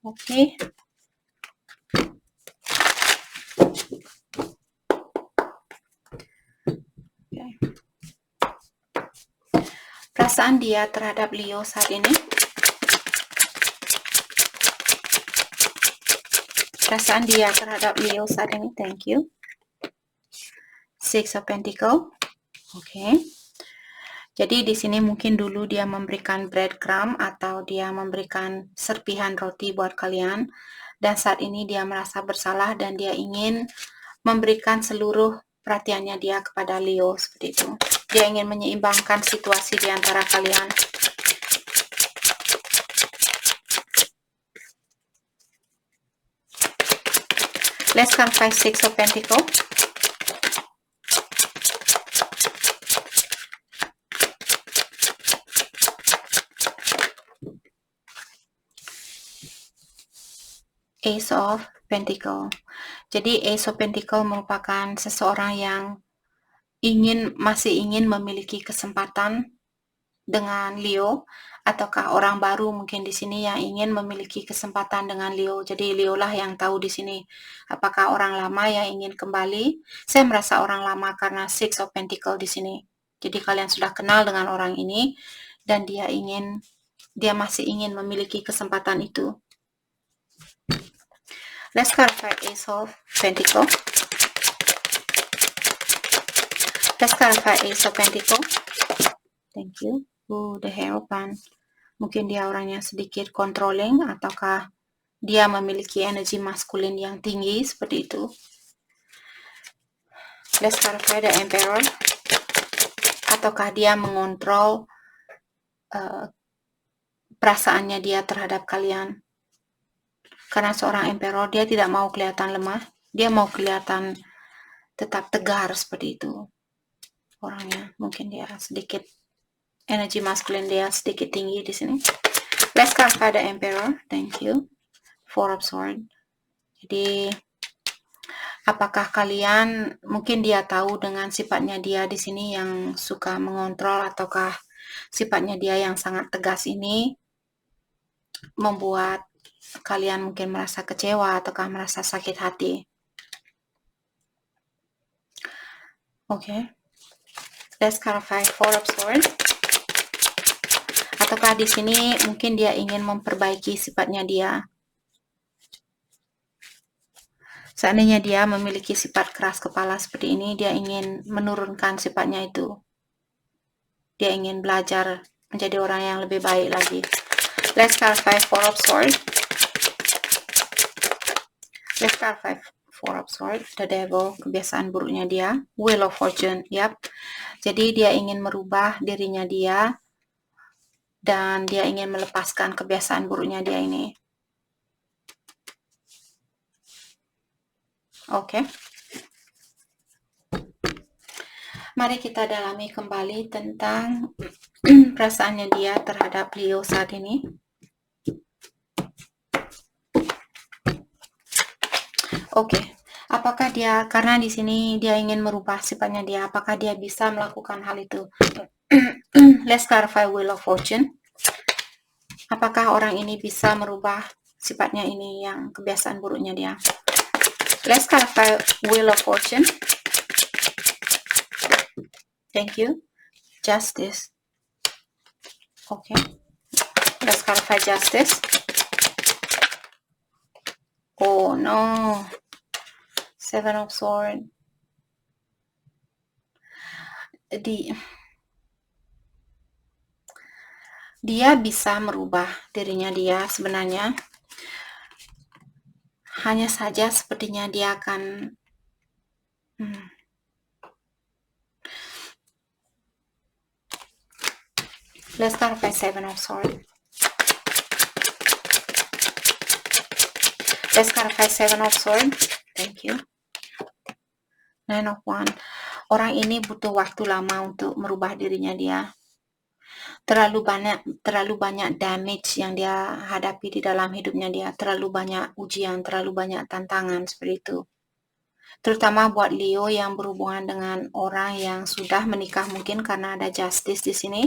Oke. Perasaan dia terhadap Leo saat ini. perasaan dia terhadap Leo saat ini? Thank you. Six of Pentacle. Oke. Jadi di sini mungkin dulu dia memberikan breadcrumb atau dia memberikan serpihan roti buat kalian, dan saat ini dia merasa bersalah dan dia ingin memberikan seluruh perhatiannya dia kepada Leo seperti itu. Dia ingin menyeimbangkan situasi di antara kalian. Let's clarify Six of Pentacle. Ace of Pentacle. Jadi Ace of Pentacle merupakan seseorang yang masih ingin memiliki kesempatan dengan Leo, ataukah orang baru mungkin di sini yang ingin memiliki kesempatan dengan Leo. Jadi Leo lah yang tahu di sini apakah orang lama yang ingin kembali. Saya merasa orang lama karena Six of Pentacle di sini. Jadi kalian sudah kenal dengan orang ini dan dia masih ingin memiliki kesempatan itu. Let's clarify Ace of Pentacle. Let's clarify Ace of Pentacle. Thank you. The Hierophant. Mungkin dia orangnya sedikit controlling, ataukah dia memiliki energi maskulin yang tinggi seperti itu. Let's clarify the Emperor. Ataukah dia mengontrol perasaannya dia terhadap kalian. Karena seorang Emperor, dia tidak mau kelihatan lemah, dia mau kelihatan tetap tegar seperti itu. Orangnya mungkin dia sedikit energi maskulin dia sedikit tinggi di sini. Let's clarify the Emperor. Thank you. Four of Swords. Jadi apakah kalian mungkin dia tahu dengan sifatnya dia di sini yang suka mengontrol, ataukah sifatnya dia yang sangat tegas ini membuat kalian mungkin merasa kecewa ataukah merasa sakit hati. Oke. Let's clarify Four of Swords. Ataukah di sini mungkin dia ingin memperbaiki sifatnya dia. Seandainya dia memiliki sifat keras kepala seperti ini, dia ingin menurunkan sifatnya itu. Dia ingin belajar menjadi orang yang lebih baik lagi. Let's clarify Four of Swords. Let's clarify Four of Swords. The Devil, kebiasaan buruknya dia. Wheel of Fortune, yap. Jadi dia ingin merubah dirinya dia dan dia ingin melepaskan kebiasaan buruknya dia ini. Oke. Mari kita dalami kembali tentang perasaannya dia terhadap Leo saat ini. Oke. Apakah dia, karena di sini dia ingin merubah sifatnya dia, apakah dia bisa melakukan hal itu? Let's clarify Wheel of Fortune. Apakah orang ini bisa merubah sifatnya ini yang kebiasaan buruknya dia? Let's clarify Wheel of Fortune. Thank you. Justice. Okay. Let's clarify Justice. Oh no. Seven of Swords. Dia bisa merubah dirinya dia sebenarnya. Hanya saja sepertinya dia akan Let's clarify Seven of Swords. Let's clarify Seven of Swords. Thank you. Nine of Wands. Orang ini butuh waktu lama untuk merubah dirinya dia. Terlalu banyak damage yang dia hadapi di dalam hidupnya dia. Terlalu banyak ujian, terlalu banyak tantangan seperti itu. Terutama buat Leo yang berhubungan dengan orang yang sudah menikah mungkin karena ada Justice di sini.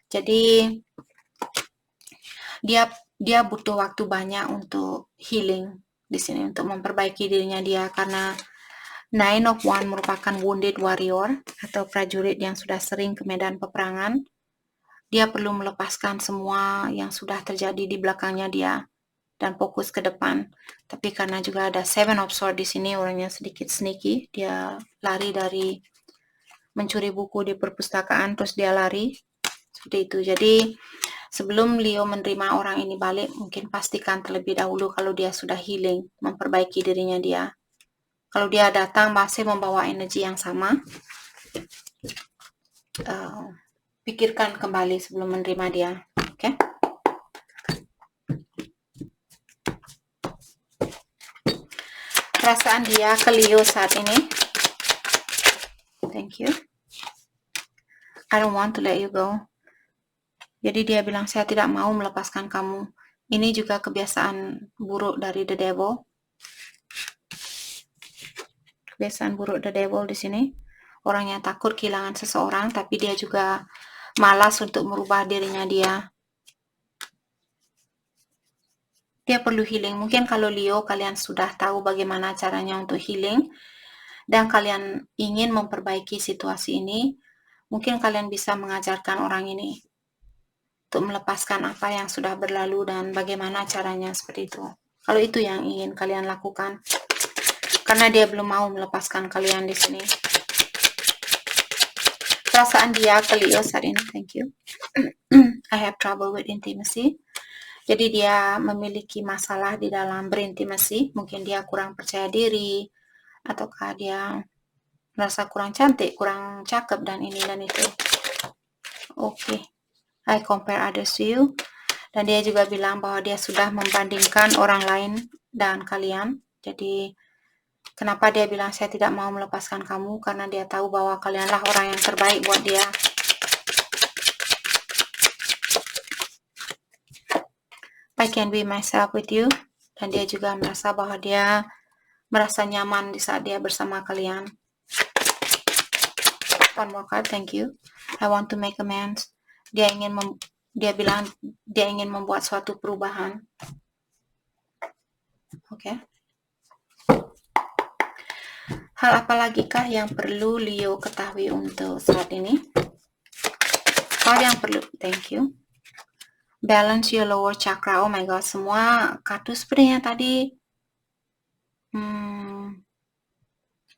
Jadi dia butuh waktu banyak untuk healing di sini, untuk memperbaiki dirinya dia, karena Nine of Wands merupakan wounded warrior atau prajurit yang sudah sering ke medan peperangan. Dia perlu melepaskan semua yang sudah terjadi di belakangnya dia. dan fokus ke depan. Tapi karena juga ada Seven of Swords di sini, orangnya sedikit sneaky. Dia lari dari mencuri buku di perpustakaan, terus dia lari. Seperti itu. Jadi sebelum Leo menerima orang ini balik, mungkin pastikan terlebih dahulu kalau dia sudah healing, memperbaiki dirinya dia. Kalau dia datang masih membawa energi yang sama, pikirkan kembali sebelum menerima dia. Oke? Perasaan dia ke Leo saat ini. Thank you. I don't want to let you go. Jadi dia bilang, saya tidak mau melepaskan kamu. Ini juga kebiasaan buruk dari the devil. Kebiasaan buruk the devil di sini. Orang yang takut kehilangan seseorang, tapi dia juga malas untuk merubah dirinya dia. Dia perlu healing. Mungkin kalau Leo, kalian sudah tahu bagaimana caranya untuk healing, dan kalian ingin memperbaiki situasi ini, mungkin kalian bisa mengajarkan orang ini untuk melepaskan apa yang sudah berlalu dan bagaimana caranya seperti itu. Kalau itu yang ingin kalian lakukan. Karena dia belum mau melepaskan kalian di sini. Perasaan dia ke Leo saat ini. Thank you. I have trouble with intimacy. Jadi dia memiliki masalah di dalam berintimasi. Mungkin dia kurang percaya diri, ataukah dia merasa kurang cantik, kurang cakep, dan ini dan itu. Oke. I compare others to you. Dan dia juga bilang bahwa dia sudah membandingkan orang lain dan kalian. Jadi kenapa dia bilang saya tidak mau melepaskan kamu? Karena dia tahu bahwa kalianlah orang yang terbaik buat dia. I can be myself with you. Dan dia juga merasa bahwa dia merasa nyaman di saat dia bersama kalian. One more card, thank you. I want to make amends. Dia bilang dia ingin membuat suatu perubahan. Oke. Hal apa lagi kah yang perlu Leo ketahui untuk saat ini? Hal yang perlu, thank you. Balance your lower chakra. Oh my god, semua kartu sepertinya tadi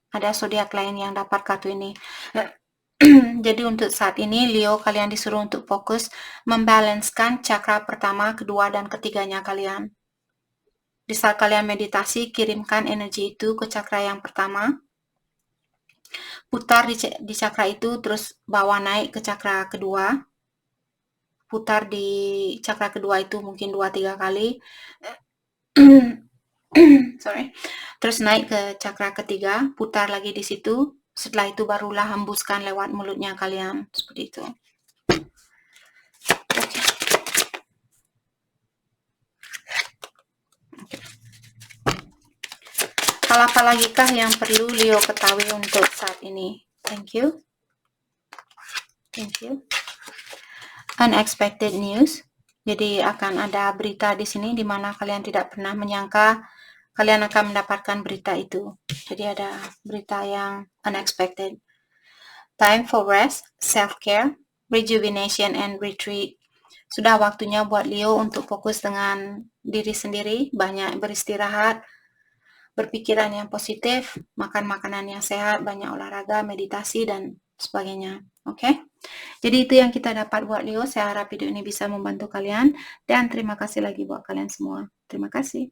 ada zodiak lain yang dapat kartu ini. Jadi untuk saat ini Leo, kalian disuruh untuk fokus membalanskan cakra pertama, kedua, dan ketiganya kalian. Di saat kalian meditasi, kirimkan energi itu ke cakra yang pertama, putar di cakra itu, terus bawa naik ke cakra kedua, putar di cakra kedua itu mungkin 2-3 kali, terus naik ke cakra ketiga, putar lagi di situ. Setelah itu barulah hembuskan lewat mulutnya kalian, seperti itu. Oke. Hal apa lagi kah yang perlu Leo ketahui untuk saat ini? Thank you. Thank you. Unexpected news. Jadi akan ada berita di sini di mana kalian tidak pernah menyangka kalian akan mendapatkan berita itu. Jadi ada berita yang unexpected. Time for rest, self-care, rejuvenation, and retreat. Sudah waktunya buat Leo untuk fokus dengan diri sendiri, banyak beristirahat, berpikiran yang positif, makan makanan yang sehat, banyak olahraga, meditasi, dan sebagainya. Oke? Jadi itu yang kita dapat buat Leo. Saya harap video ini bisa membantu kalian. Dan terima kasih lagi buat kalian semua. Terima kasih.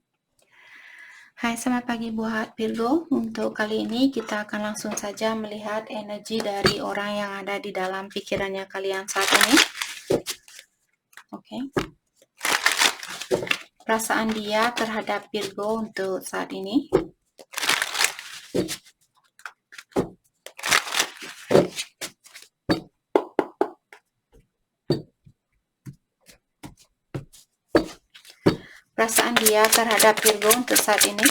Hai, selamat pagi buat Virgo. Untuk kali ini kita akan langsung saja melihat energi dari orang yang ada di dalam pikirannya kalian saat ini. Oke. Perasaan dia terhadap Virgo untuk saat ini. Perasaan dia terhadap Virgo untuk saat ini.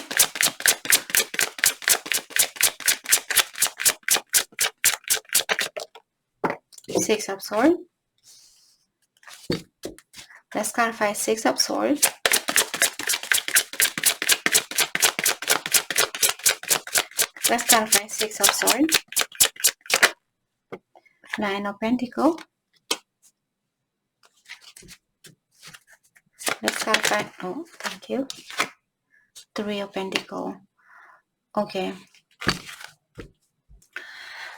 Six of Swords. Let's clarify Six of Swords. Let's clarify Six of Swords. Nine of Pentacles. Let's clarify. Oh, thank you. Three of Pentacle. Oke.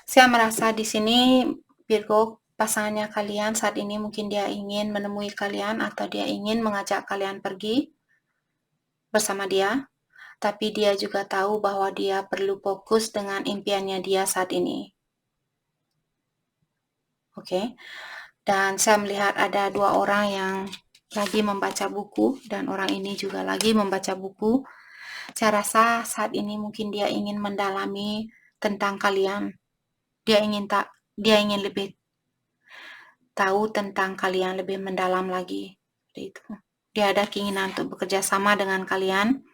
Saya merasa di sini Virgo, pasangannya kalian saat ini mungkin dia ingin menemui kalian atau dia ingin mengajak kalian pergi bersama dia, tapi dia juga tahu bahwa dia perlu fokus dengan impiannya dia saat ini. Oke. Dan saya melihat ada dua orang yang lagi membaca buku dan orang ini juga lagi membaca buku. Saya rasa saat ini mungkin dia ingin mendalami tentang kalian. Dia ingin lebih tahu tentang kalian lebih mendalam lagi. Seperti itu. Dia ada keinginan untuk bekerja sama dengan kalian.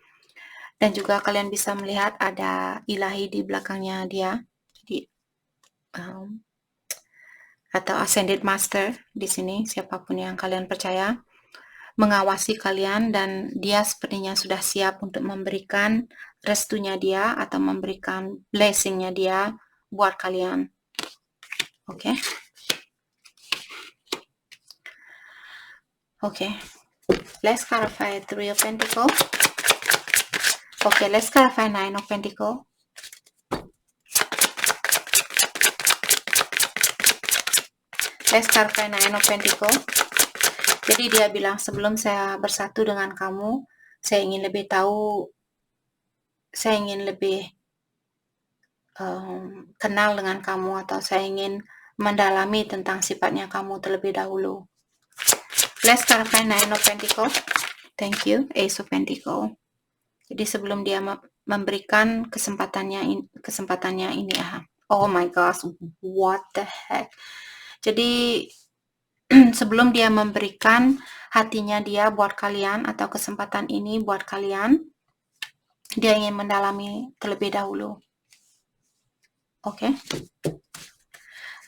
Dan juga kalian bisa melihat ada ilahi di belakangnya dia. Jadi atau ascended master di sini, siapapun yang kalian percaya, mengawasi kalian, dan dia sepertinya sudah siap untuk memberikan restunya dia atau memberikan blessingnya dia buat kalian. Oke. Let's clarify Three of Pentacles. Let's clarify Nine of Pentacles. Let's clarify Nine of Pentacles. Jadi dia bilang, sebelum saya bersatu dengan kamu, saya ingin lebih tahu, saya ingin lebih kenal dengan kamu, atau saya ingin mendalami tentang sifatnya kamu terlebih dahulu. Let's clarify Nine of Pentacles. Thank you. Ace of Pentacles. Jadi sebelum dia memberikan kesempatannya ini, oh my gosh, what the heck. Jadi sebelum dia memberikan hatinya dia buat kalian atau kesempatan ini buat kalian, dia ingin mendalami terlebih dahulu. Oke.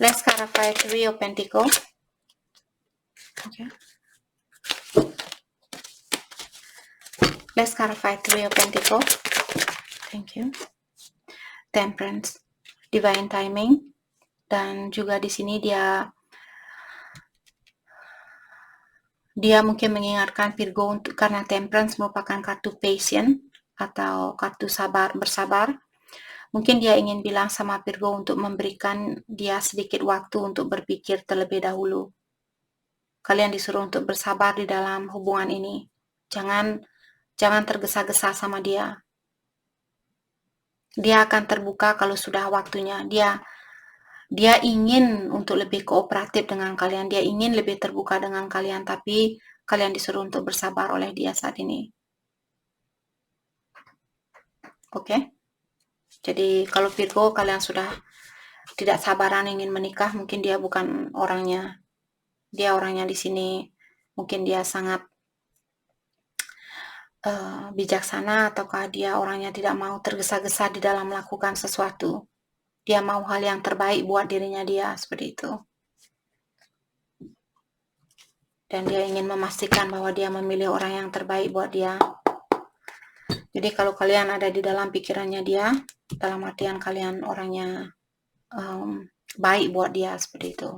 Let's clarify Three of Pentacles. Okay. Let's clarify Three of Pentacles. Thank you. Temperance, divine timing, dan juga di sini dia mungkin mengingatkan Virgo untuk, karena Temperance merupakan kartu patient atau kartu bersabar. Mungkin dia ingin bilang sama Virgo untuk memberikan dia sedikit waktu untuk berpikir terlebih dahulu. Kalian disuruh untuk bersabar di dalam hubungan ini. Jangan tergesa-gesa sama dia. Dia akan terbuka kalau sudah waktunya. Dia ingin untuk lebih kooperatif dengan kalian. Dia ingin lebih terbuka dengan kalian, tapi kalian disuruh untuk bersabar oleh dia saat ini. Oke? Jadi kalau Virgo kalian sudah tidak sabaran ingin menikah, mungkin dia bukan orangnya. Dia orangnya di sini mungkin dia sangat bijaksana, ataukah dia orangnya tidak mau tergesa-gesa di dalam melakukan sesuatu. Dia mau hal yang terbaik buat dirinya dia, seperti itu. Dan dia ingin memastikan bahwa dia memilih orang yang terbaik buat dia. Jadi kalau kalian ada di dalam pikirannya dia, dalam artian kalian orangnya baik buat dia, seperti itu.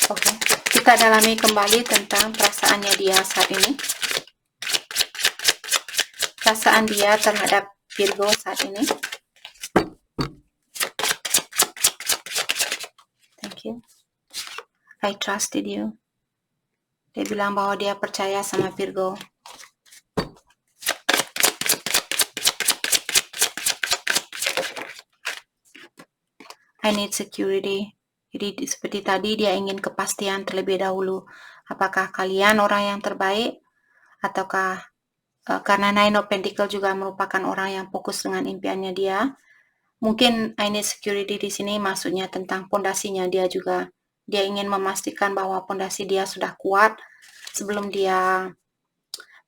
Oke. Kita dalami kembali tentang perasaannya dia saat ini. Perasaan dia terhadap Virgo saat ini. Thank you. I trusted you. Dia bilang bahwa dia percaya sama Virgo. I need security. Jadi seperti tadi dia ingin kepastian terlebih dahulu. Apakah kalian orang yang terbaik, ataukah karena Nine of Pentacles juga merupakan orang yang fokus dengan impiannya dia. Mungkin I need security di sini maksudnya tentang pondasinya dia juga. Dia ingin memastikan bahwa pondasi dia sudah kuat sebelum dia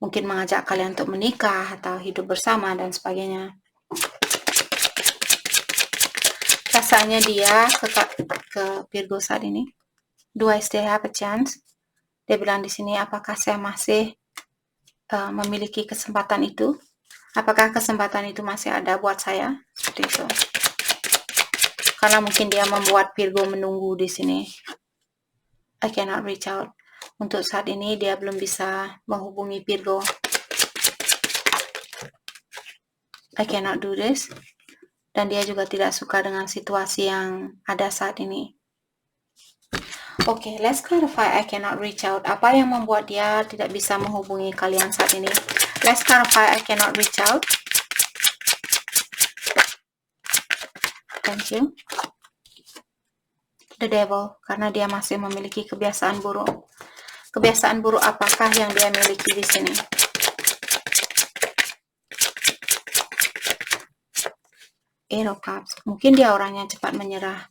mungkin mengajak kalian untuk menikah atau hidup bersama dan sebagainya. Perasaannya dia ke Virgo saat ini. Do I still have a chance? Dia bilang di sini, apakah saya masih memiliki kesempatan itu? Apakah kesempatan itu masih ada buat saya? Seperti itu. Karena mungkin dia membuat Virgo menunggu di sini. I cannot reach out. Untuk saat ini dia belum bisa menghubungi Virgo. I cannot do this. Dan dia juga tidak suka dengan situasi yang ada saat ini. Oke, let's clarify I cannot reach out. Apa yang membuat dia tidak bisa menghubungi kalian saat ini? Let's clarify I cannot reach out. Thank you. The devil, karena dia masih memiliki kebiasaan buruk. Kebiasaan buruk apakah yang dia miliki di sini? Eight of Cups. Mungkin dia orang yang cepat menyerah.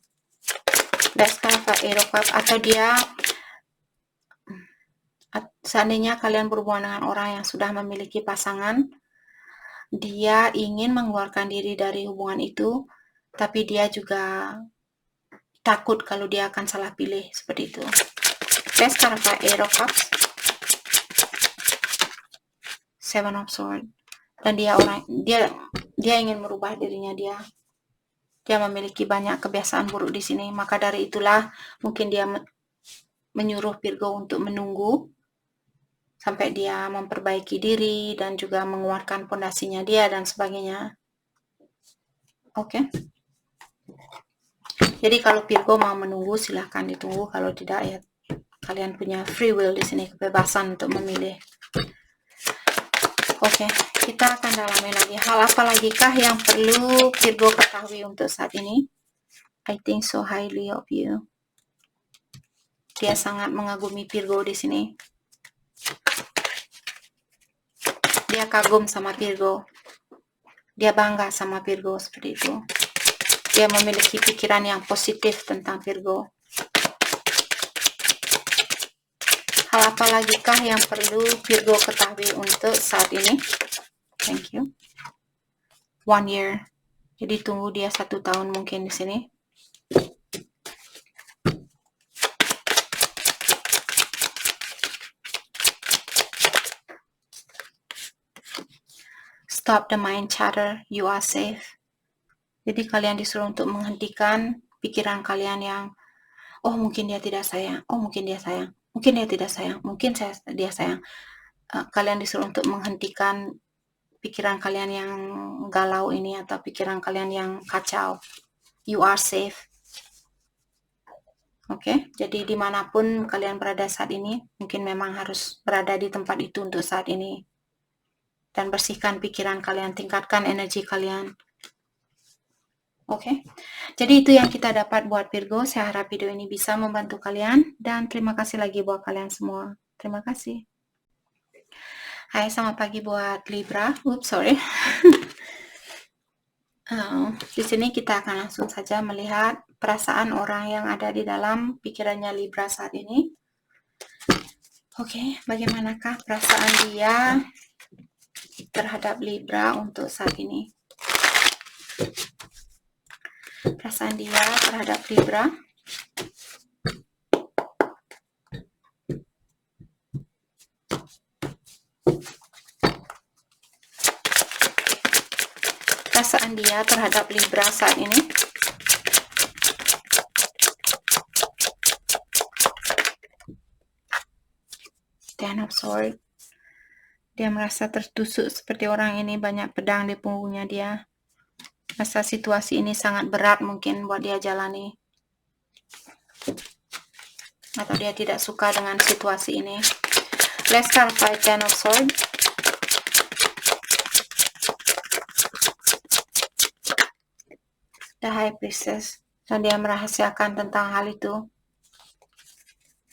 Let's clarify Eight of Cups. Atau dia, seandainya kalian berhubungan dengan orang yang sudah memiliki pasangan, dia ingin mengeluarkan diri dari hubungan itu, tapi dia juga takut kalau dia akan salah pilih, seperti itu. Let's clarify Eight of Cups. Seven of Swords. Dan dia ingin merubah dirinya dia. Dia memiliki banyak kebiasaan buruk di sini, maka dari itulah mungkin dia menyuruh Virgo untuk menunggu sampai dia memperbaiki diri dan juga menguatkan pondasinya dia dan sebagainya. Oke. Jadi kalau Virgo mau menunggu silahkan ditunggu, kalau tidak ya kalian punya free will di sini, kebebasan untuk memilih. Oke, kita akan dalami lagi. Hal apa lagi kah yang perlu Virgo ketahui untuk saat ini? I think so highly of you. Dia sangat mengagumi Virgo di sini. Dia kagum sama Virgo. Dia bangga sama Virgo, seperti itu. Dia memiliki pikiran yang positif tentang Virgo. Hal apa lagi kah yang perlu Virgo ketahui untuk saat ini? Thank you. 1 year. Jadi tunggu dia 1 tahun mungkin di sini. Stop the mind chatter, you are safe. Jadi kalian disuruh untuk menghentikan pikiran kalian yang, oh mungkin dia tidak sayang, oh mungkin dia sayang, mungkin dia tidak sayang, mungkin dia sayang. Kalian disuruh untuk menghentikan pikiran kalian yang galau ini atau pikiran kalian yang kacau. You are safe. Oke, jadi dimanapun kalian berada saat ini, mungkin memang harus berada di tempat itu untuk saat ini. Dan bersihkan pikiran kalian, tingkatkan energi kalian. Oke, jadi itu yang kita dapat buat Virgo. Saya harap video ini bisa membantu kalian. Dan terima kasih lagi buat kalian semua. Terima kasih. Hai, selamat pagi buat Libra. Oops, sorry. Di sini kita akan langsung saja melihat perasaan orang yang ada di dalam pikirannya Libra saat ini. Oke, bagaimanakah perasaan dia terhadap Libra untuk saat ini? Perasaan dia terhadap Libra. Perasaan dia terhadap Libra saat ini. Ten of Swords. Dia merasa tertusuk seperti orang ini, banyak pedang di punggungnya dia. Masa situasi ini sangat berat mungkin buat dia jalani. Atau dia tidak suka dengan situasi ini. Let's clarify Ten of Swords. The High Priestess. Dan dia merahasiakan tentang hal itu.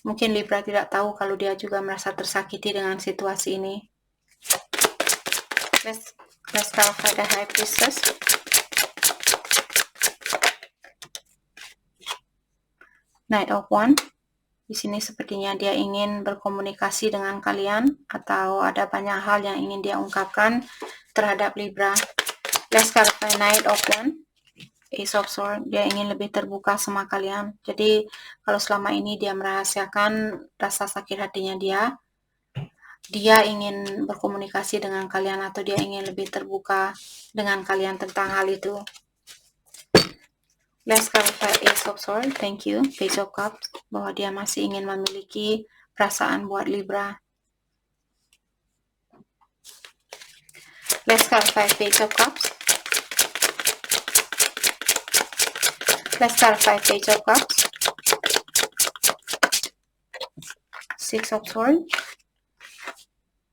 Mungkin Libra tidak tahu kalau dia juga merasa tersakiti dengan situasi ini. Let's clarify the High Priestess. Knight of Wands. Di sini sepertinya dia ingin berkomunikasi dengan kalian atau ada banyak hal yang ingin dia ungkapkan terhadap Libra. Let's clarify Knight of Wands. Ace of Swords. Dia ingin lebih terbuka sama kalian. Jadi kalau selama ini dia merahasiakan rasa sakit hatinya dia ingin berkomunikasi dengan kalian atau dia ingin lebih terbuka dengan kalian tentang hal itu. Let's clarify Ace of Swords. Thank you. Page of Cups. Bahwa dia masih ingin memiliki perasaan buat Libra. Let's clarify Page of Cups. Let's clarify Page of Cups. Six of Swords.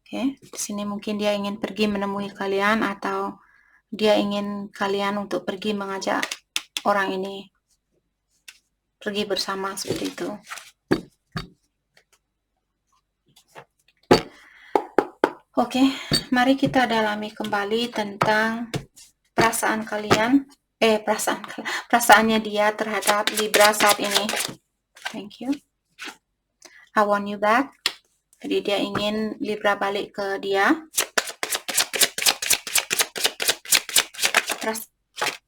Oke, di sini mungkin dia ingin pergi menemui kalian atau dia ingin kalian untuk pergi mengajak orang ini pergi bersama seperti itu. Oke, mari kita dalami kembali tentang perasaan kalian, perasaannya dia terhadap Libra saat ini. Thank you. I want you back. Jadi dia ingin Libra balik ke dia.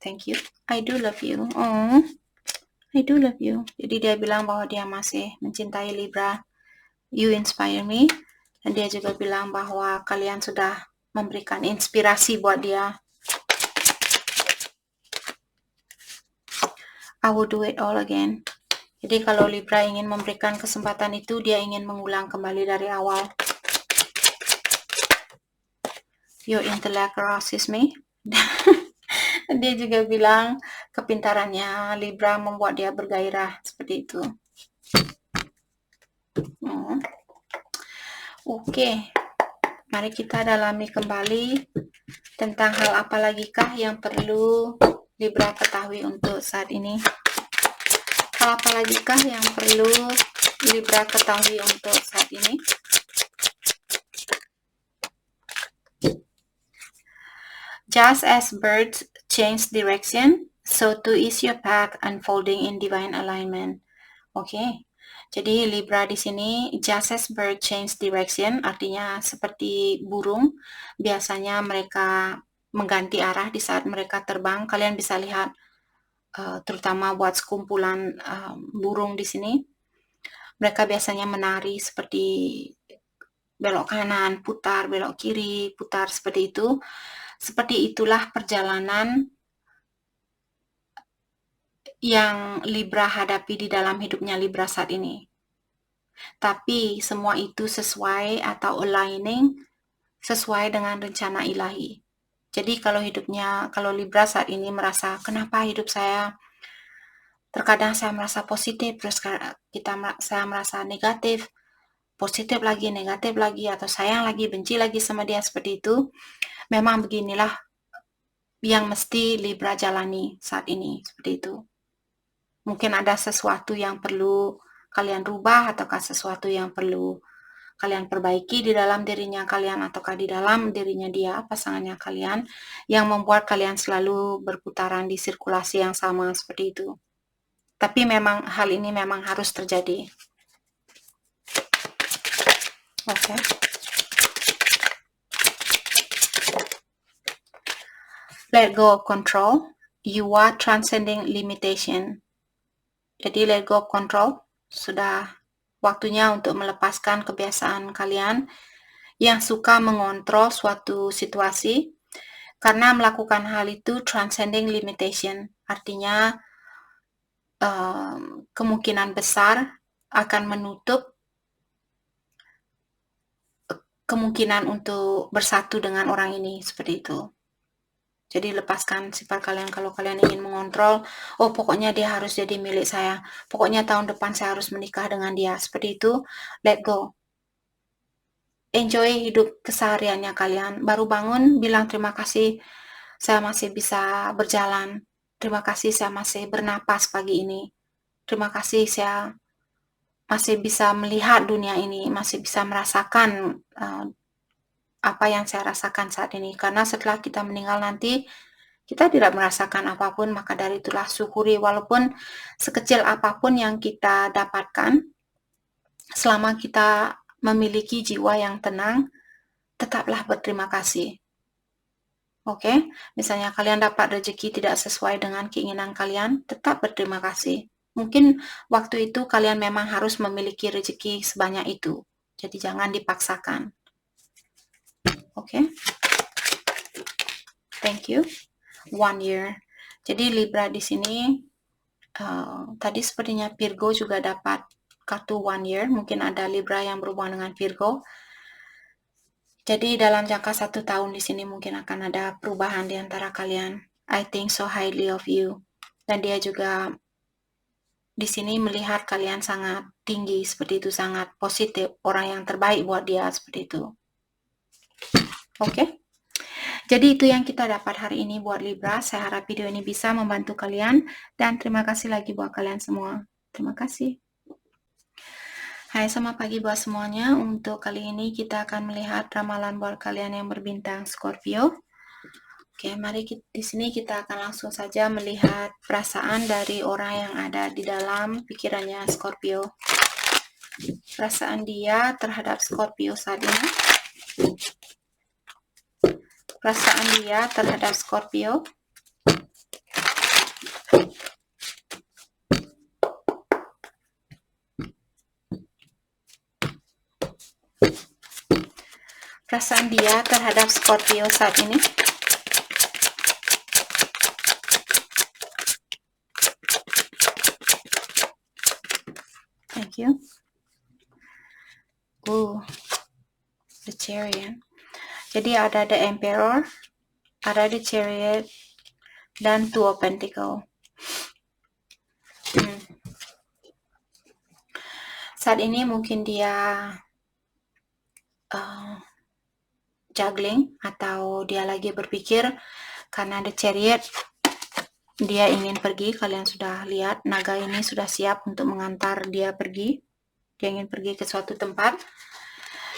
Thank you. I do love you. Oh, I do love you. Jadi dia bilang bahwa dia masih mencintai Libra. You inspire me. Dan dia juga bilang bahwa kalian sudah memberikan inspirasi buat dia. I will do it all again. Jadi kalau Libra ingin memberikan kesempatan itu, dia ingin mengulang kembali dari awal. Your intellect arouses me. Dia juga bilang kepintarannya Libra membuat dia bergairah seperti itu. Oke, mari kita dalami kembali tentang hal apa lagi kah yang perlu Libra ketahui untuk saat ini. Hal apa lagi kah yang perlu Libra ketahui untuk saat ini? Just as birds change direction, so too is your path unfolding in divine alignment. Oke. Jadi Libra di sini, just as bird change direction, artinya seperti burung, biasanya mereka mengganti arah di saat mereka terbang. Kalian bisa lihat, terutama buat sekumpulan burung di sini, mereka biasanya menari seperti belok kanan, putar, belok kiri, putar seperti itu. Seperti itulah perjalanan yang Libra hadapi di dalam hidupnya Libra saat ini. Tapi semua itu sesuai atau aligning sesuai dengan rencana ilahi. Jadi kalau Libra saat ini merasa, kenapa hidup saya terkadang saya merasa positif, terus saya merasa negatif, positif lagi, negatif lagi, atau sayang lagi, benci lagi sama dia seperti itu, memang beginilah yang mesti Libra jalani saat ini, seperti itu. Mungkin ada sesuatu yang perlu kalian rubah, ataukah sesuatu yang perlu kalian perbaiki di dalam dirinya kalian, ataukah di dalam dirinya dia, pasangannya kalian, yang membuat kalian selalu berputaran di sirkulasi yang sama seperti itu. Tapi memang hal ini memang harus terjadi. Oke. Let go of control. You are transcending limitation. Jadi let go of control. Sudah waktunya untuk melepaskan kebiasaan kalian yang suka mengontrol suatu situasi, karena melakukan hal itu transcending limitation, artinya kemungkinan besar akan menutup kemungkinan untuk bersatu dengan orang ini, seperti itu. Jadi lepaskan sifat kalian. Kalau kalian ingin mengontrol, oh pokoknya dia harus jadi milik saya, pokoknya tahun depan saya harus menikah dengan dia, seperti itu, let go. Enjoy hidup kesehariannya kalian. Baru bangun, bilang terima kasih saya masih bisa berjalan, terima kasih saya masih bernapas pagi ini, terima kasih saya masih bisa melihat dunia ini, masih bisa merasakan apa yang saya rasakan saat ini. Karena setelah kita meninggal nanti, kita tidak merasakan apapun, maka dari itulah syukuri walaupun sekecil apapun yang kita dapatkan. Selama kita memiliki jiwa yang tenang, tetaplah berterima kasih. Oke, misalnya kalian dapat rezeki tidak sesuai dengan keinginan kalian, tetap berterima kasih. Mungkin waktu itu kalian memang harus memiliki rezeki sebanyak itu. Jadi jangan dipaksakan. Oke. Thank you. 1 year. Jadi Libra di sini tadi sepertinya Virgo juga dapat kartu 1 year, mungkin ada Libra yang berhubungan dengan Virgo. Jadi dalam jangka 1 tahun di sini mungkin akan ada perubahan di antara kalian. I think so highly of you. Dan dia juga di sini melihat kalian sangat tinggi seperti itu, sangat positif, orang yang terbaik buat dia seperti itu. Oke. Jadi itu yang kita dapat hari ini buat Libra. Saya harap video ini bisa membantu kalian dan terima kasih lagi buat kalian semua. Terima kasih. Hai, selamat pagi buat semuanya. Untuk kali ini kita akan melihat ramalan buat kalian yang berbintang Scorpio. Oke, mari di sini kita akan langsung saja melihat perasaan dari orang yang ada di dalam pikirannya Scorpio. Perasaan dia terhadap Scorpio saat ini. Perasaan dia terhadap Scorpio. Perasaan dia terhadap Scorpio saat ini. Thank you. The Chariot. Jadi ada the Emperor, ada the Chariot, dan Two of Pentacles. Saat ini mungkin dia juggling atau dia lagi berpikir karena the Chariot dia ingin pergi. Kalian sudah lihat naga ini sudah siap untuk mengantar dia pergi. Dia ingin pergi ke suatu tempat.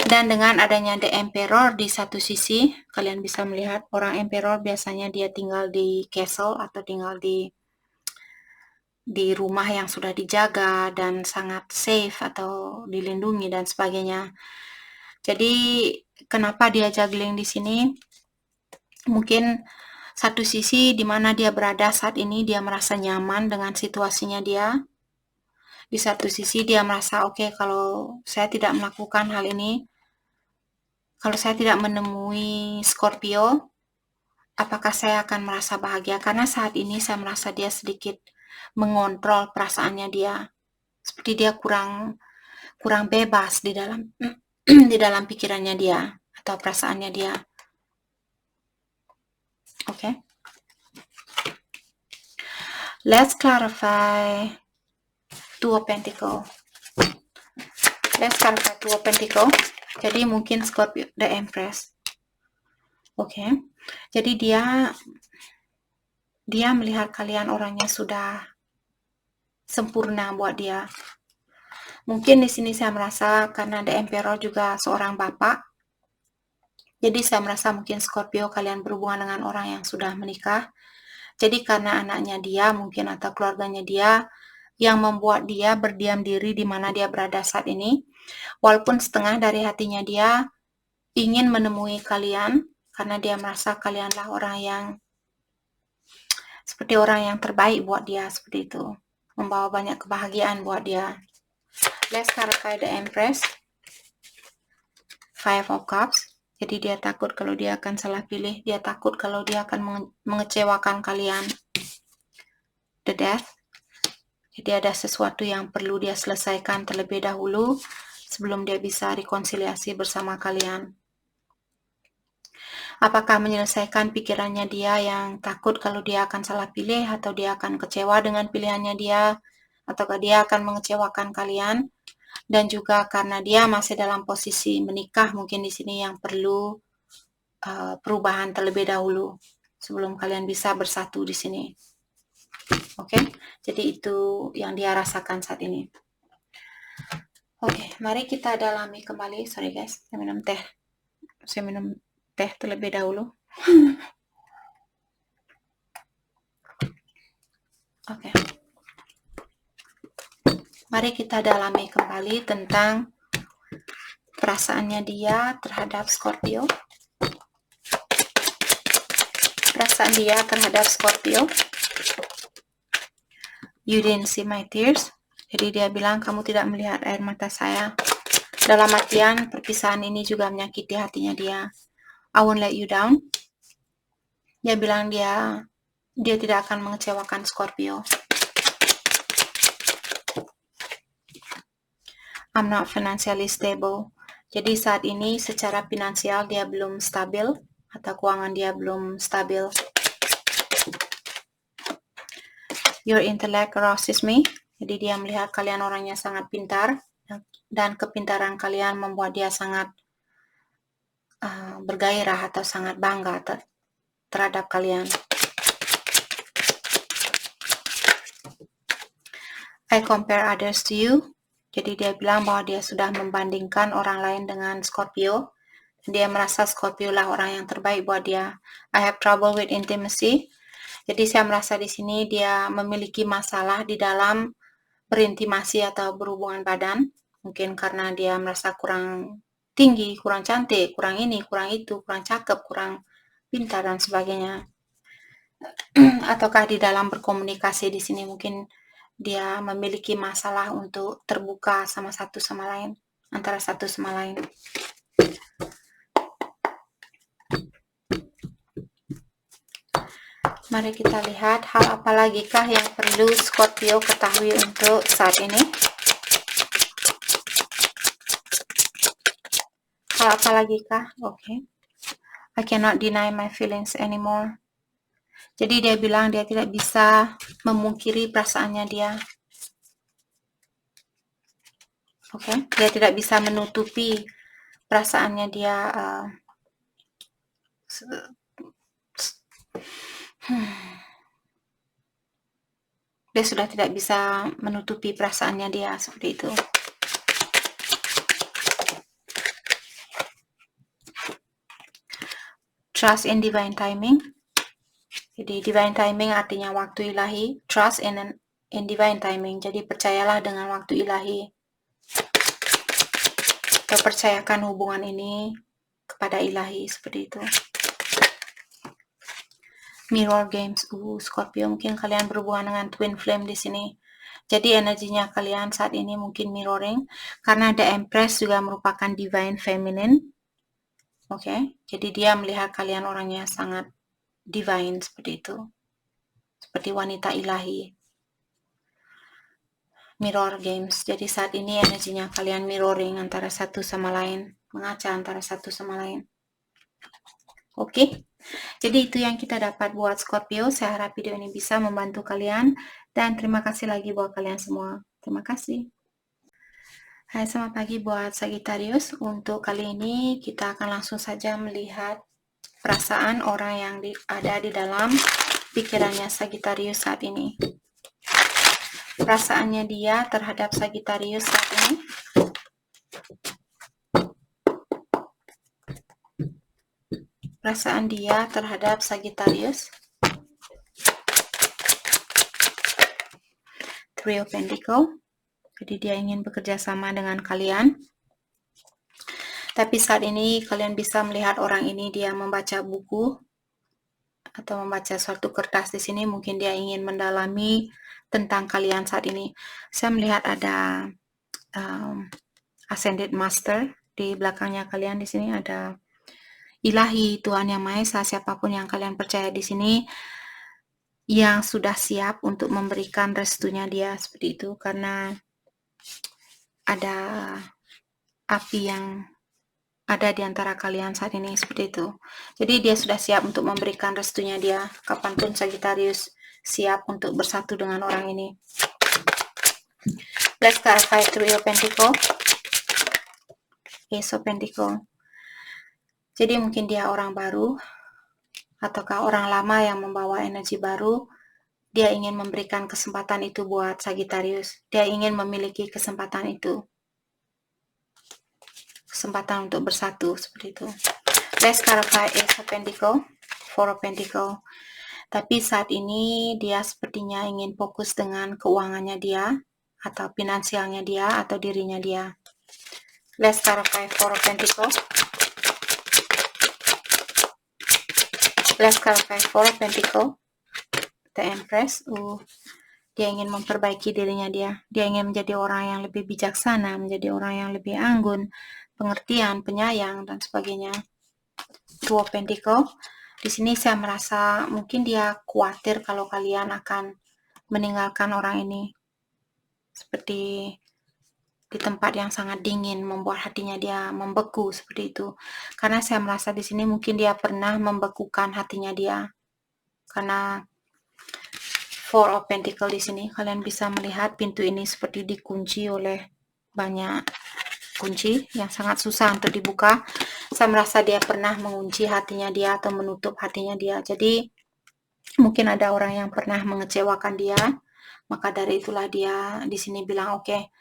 Dan dengan adanya the Emperor di satu sisi, kalian bisa melihat orang Emperor biasanya dia tinggal di castle atau tinggal di rumah yang sudah dijaga dan sangat safe atau dilindungi dan sebagainya. Jadi kenapa dia juggling di sini? Mungkin satu sisi di mana dia berada saat ini dia merasa nyaman dengan situasinya dia. Di satu sisi dia merasa oke, kalau saya tidak melakukan hal ini, kalau saya tidak menemui Scorpio, apakah saya akan merasa bahagia? Karena saat ini saya merasa dia sedikit mengontrol perasaannya dia. Seperti dia kurang bebas di dalam di dalam pikirannya dia atau perasaannya dia. Okay. Let's clarify Two of Pentacles. Let's clarify Two of Pentacles. Jadi mungkin Scorpio, the Empress. Okay. Jadi dia melihat kalian orangnya sudah sempurna buat dia. Mungkin di sini saya merasa karena the Emperor juga seorang bapak. Jadi saya merasa mungkin Scorpio kalian berhubungan dengan orang yang sudah menikah. Jadi karena anaknya dia mungkin atau keluarganya dia yang membuat dia berdiam diri di mana dia berada saat ini. Walaupun setengah dari hatinya dia ingin menemui kalian karena dia merasa kalianlah orang yang seperti orang yang terbaik buat dia, seperti itu. Membawa banyak kebahagiaan buat dia. Let's clarify the Empress. Five of Cups. Jadi dia takut kalau dia akan salah pilih. Dia takut kalau dia akan mengecewakan kalian. The Death. Jadi ada sesuatu yang perlu dia selesaikan terlebih dahulu sebelum dia bisa rekonsiliasi bersama kalian. Apakah menyelesaikan pikirannya dia yang takut kalau dia akan salah pilih atau dia akan kecewa dengan pilihannya dia, ataukah dia akan mengecewakan kalian? Dan juga karena dia masih dalam posisi menikah, mungkin di sini yang perlu perubahan terlebih dahulu sebelum kalian bisa bersatu di sini. Oke, jadi itu yang dia rasakan saat ini. Oke, mari kita dalami kembali. Sorry guys, saya minum teh. Saya minum teh terlebih dahulu. Oke. Mari kita dalami kembali tentang perasaannya dia terhadap Scorpio. Perasaan dia terhadap Scorpio. You didn't see my tears. Jadi dia bilang kamu tidak melihat air mata saya. Dalam artian perpisahan ini juga menyakiti hatinya dia. I won't let you down. Dia bilang dia tidak akan mengecewakan Scorpio. I'm not financially stable. Jadi saat ini secara finansial dia belum stabil atau keuangan dia belum stabil. Your intellect arouses me. Jadi dia melihat kalian orangnya sangat pintar dan kepintaran kalian membuat dia sangat bergairah atau sangat bangga terhadap kalian. I compare others to you. Jadi dia bilang bahwa dia sudah membandingkan orang lain dengan Scorpio. Dia merasa Scorpio lah orang yang terbaik buat dia. I have trouble with intimacy. Jadi saya merasa di sini dia memiliki masalah di dalam berintimasi atau berhubungan badan. Mungkin karena dia merasa kurang tinggi, kurang cantik, kurang ini, kurang itu, kurang cakep, kurang pintar dan sebagainya. Ataukah di dalam berkomunikasi di sini mungkin dia memiliki masalah untuk terbuka sama satu sama lain, antara satu sama lain. Mari kita lihat hal apa lagi kah yang perlu Scorpio ketahui untuk saat ini. Hal apa lagi kah? Okay. I cannot deny my feelings anymore. Jadi dia bilang dia tidak bisa memungkiri perasaannya dia. Oke, dia tidak bisa menutupi perasaannya dia. Dia sudah tidak bisa menutupi perasaannya dia seperti itu. Trust in divine timing. Jadi divine timing artinya waktu ilahi. Trust in divine timing. Jadi percayalah dengan waktu ilahi. Atau percayakan hubungan ini kepada ilahi seperti itu. Mirror games. Scorpio, mungkin kalian berhubungan dengan twin flame di sini. Jadi energinya kalian saat ini mungkin mirroring karena The Empress juga merupakan divine feminine. Oke, jadi dia melihat kalian orangnya sangat divine seperti itu. Seperti wanita ilahi. Mirror games. Jadi saat ini energinya kalian mirroring antara satu sama lain, mengaca antara satu sama lain. Oke. Jadi itu yang kita dapat buat Scorpio. Saya harap video ini bisa membantu kalian dan terima kasih lagi buat kalian semua. Terima kasih. Hai, selamat pagi buat Sagittarius. Untuk kali ini kita akan langsung saja melihat perasaan orang yang ada di dalam pikirannya Sagittarius saat ini. Perasaannya dia terhadap Sagittarius saat ini. Perasaan dia terhadap Sagittarius. Three of Pentacles. Jadi dia ingin bekerja sama dengan kalian. Tapi saat ini kalian bisa melihat orang ini dia membaca buku atau membaca suatu kertas di sini. Mungkin dia ingin mendalami tentang kalian saat ini. Saya melihat ada Ascended Master di belakangnya kalian. Di sini ada Ilahi, Tuhan Yang Maha Esa, siapapun yang kalian percaya di sini yang sudah siap untuk memberikan restunya dia seperti itu, karena ada api yang ada di antara kalian saat ini seperti itu. Jadi dia sudah siap untuk memberikan restunya dia kapanpun Sagittarius siap untuk bersatu dengan orang ini. Let's clarify Three of Pentacles, Ace of Pentacles. Jadi mungkin dia orang baru ataukah orang lama yang membawa energi baru. Dia ingin memberikan kesempatan itu buat Sagittarius. Dia ingin memiliki kesempatan itu. Kesempatan untuk bersatu seperti itu. Let's clarify Ace of Pentacles, Four of Pentacles. Tapi saat ini dia sepertinya ingin fokus dengan keuangannya dia atau finansialnya dia atau dirinya dia. Let's clarify Four of Pentacles. Let's clarify Four of Pentacles. The Empress. Dia ingin memperbaiki dirinya dia. Dia ingin menjadi orang yang lebih bijaksana, menjadi orang yang lebih anggun, pengertian, penyayang, dan sebagainya. Two of Pentacles. Di sini saya merasa mungkin dia khawatir kalau kalian akan meninggalkan orang ini. Seperti di tempat yang sangat dingin, membuat hatinya dia membeku seperti itu. Karena saya merasa di sini mungkin dia pernah membekukan hatinya dia. Karena Four of Pentacle di sini, kalian bisa melihat pintu ini seperti dikunci oleh banyak kunci yang sangat susah untuk dibuka. Saya merasa dia pernah mengunci hatinya dia atau menutup hatinya dia. Jadi mungkin ada orang yang pernah mengecewakan dia, maka dari itulah dia di sini bilang, oke,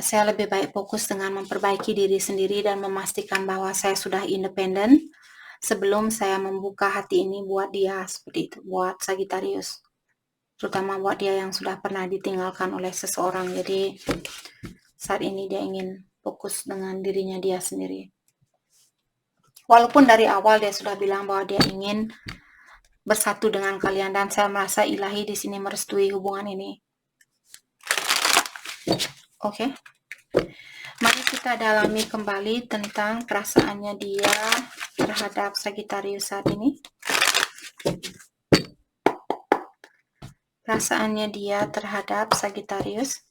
saya lebih baik fokus dengan memperbaiki diri sendiri dan memastikan bahwa saya sudah independen sebelum saya membuka hati ini buat dia, seperti itu, buat Sagittarius. Terutama buat dia yang sudah pernah ditinggalkan oleh seseorang. Jadi saat ini dia ingin fokus dengan dirinya dia sendiri. Walaupun dari awal dia sudah bilang bahwa dia ingin bersatu dengan kalian, dan saya merasa ilahi di sini merestui hubungan ini. Oke. Mari kita dalami kembali tentang perasaannya dia terhadap Sagittarius saat ini. Perasaannya dia terhadap Sagittarius.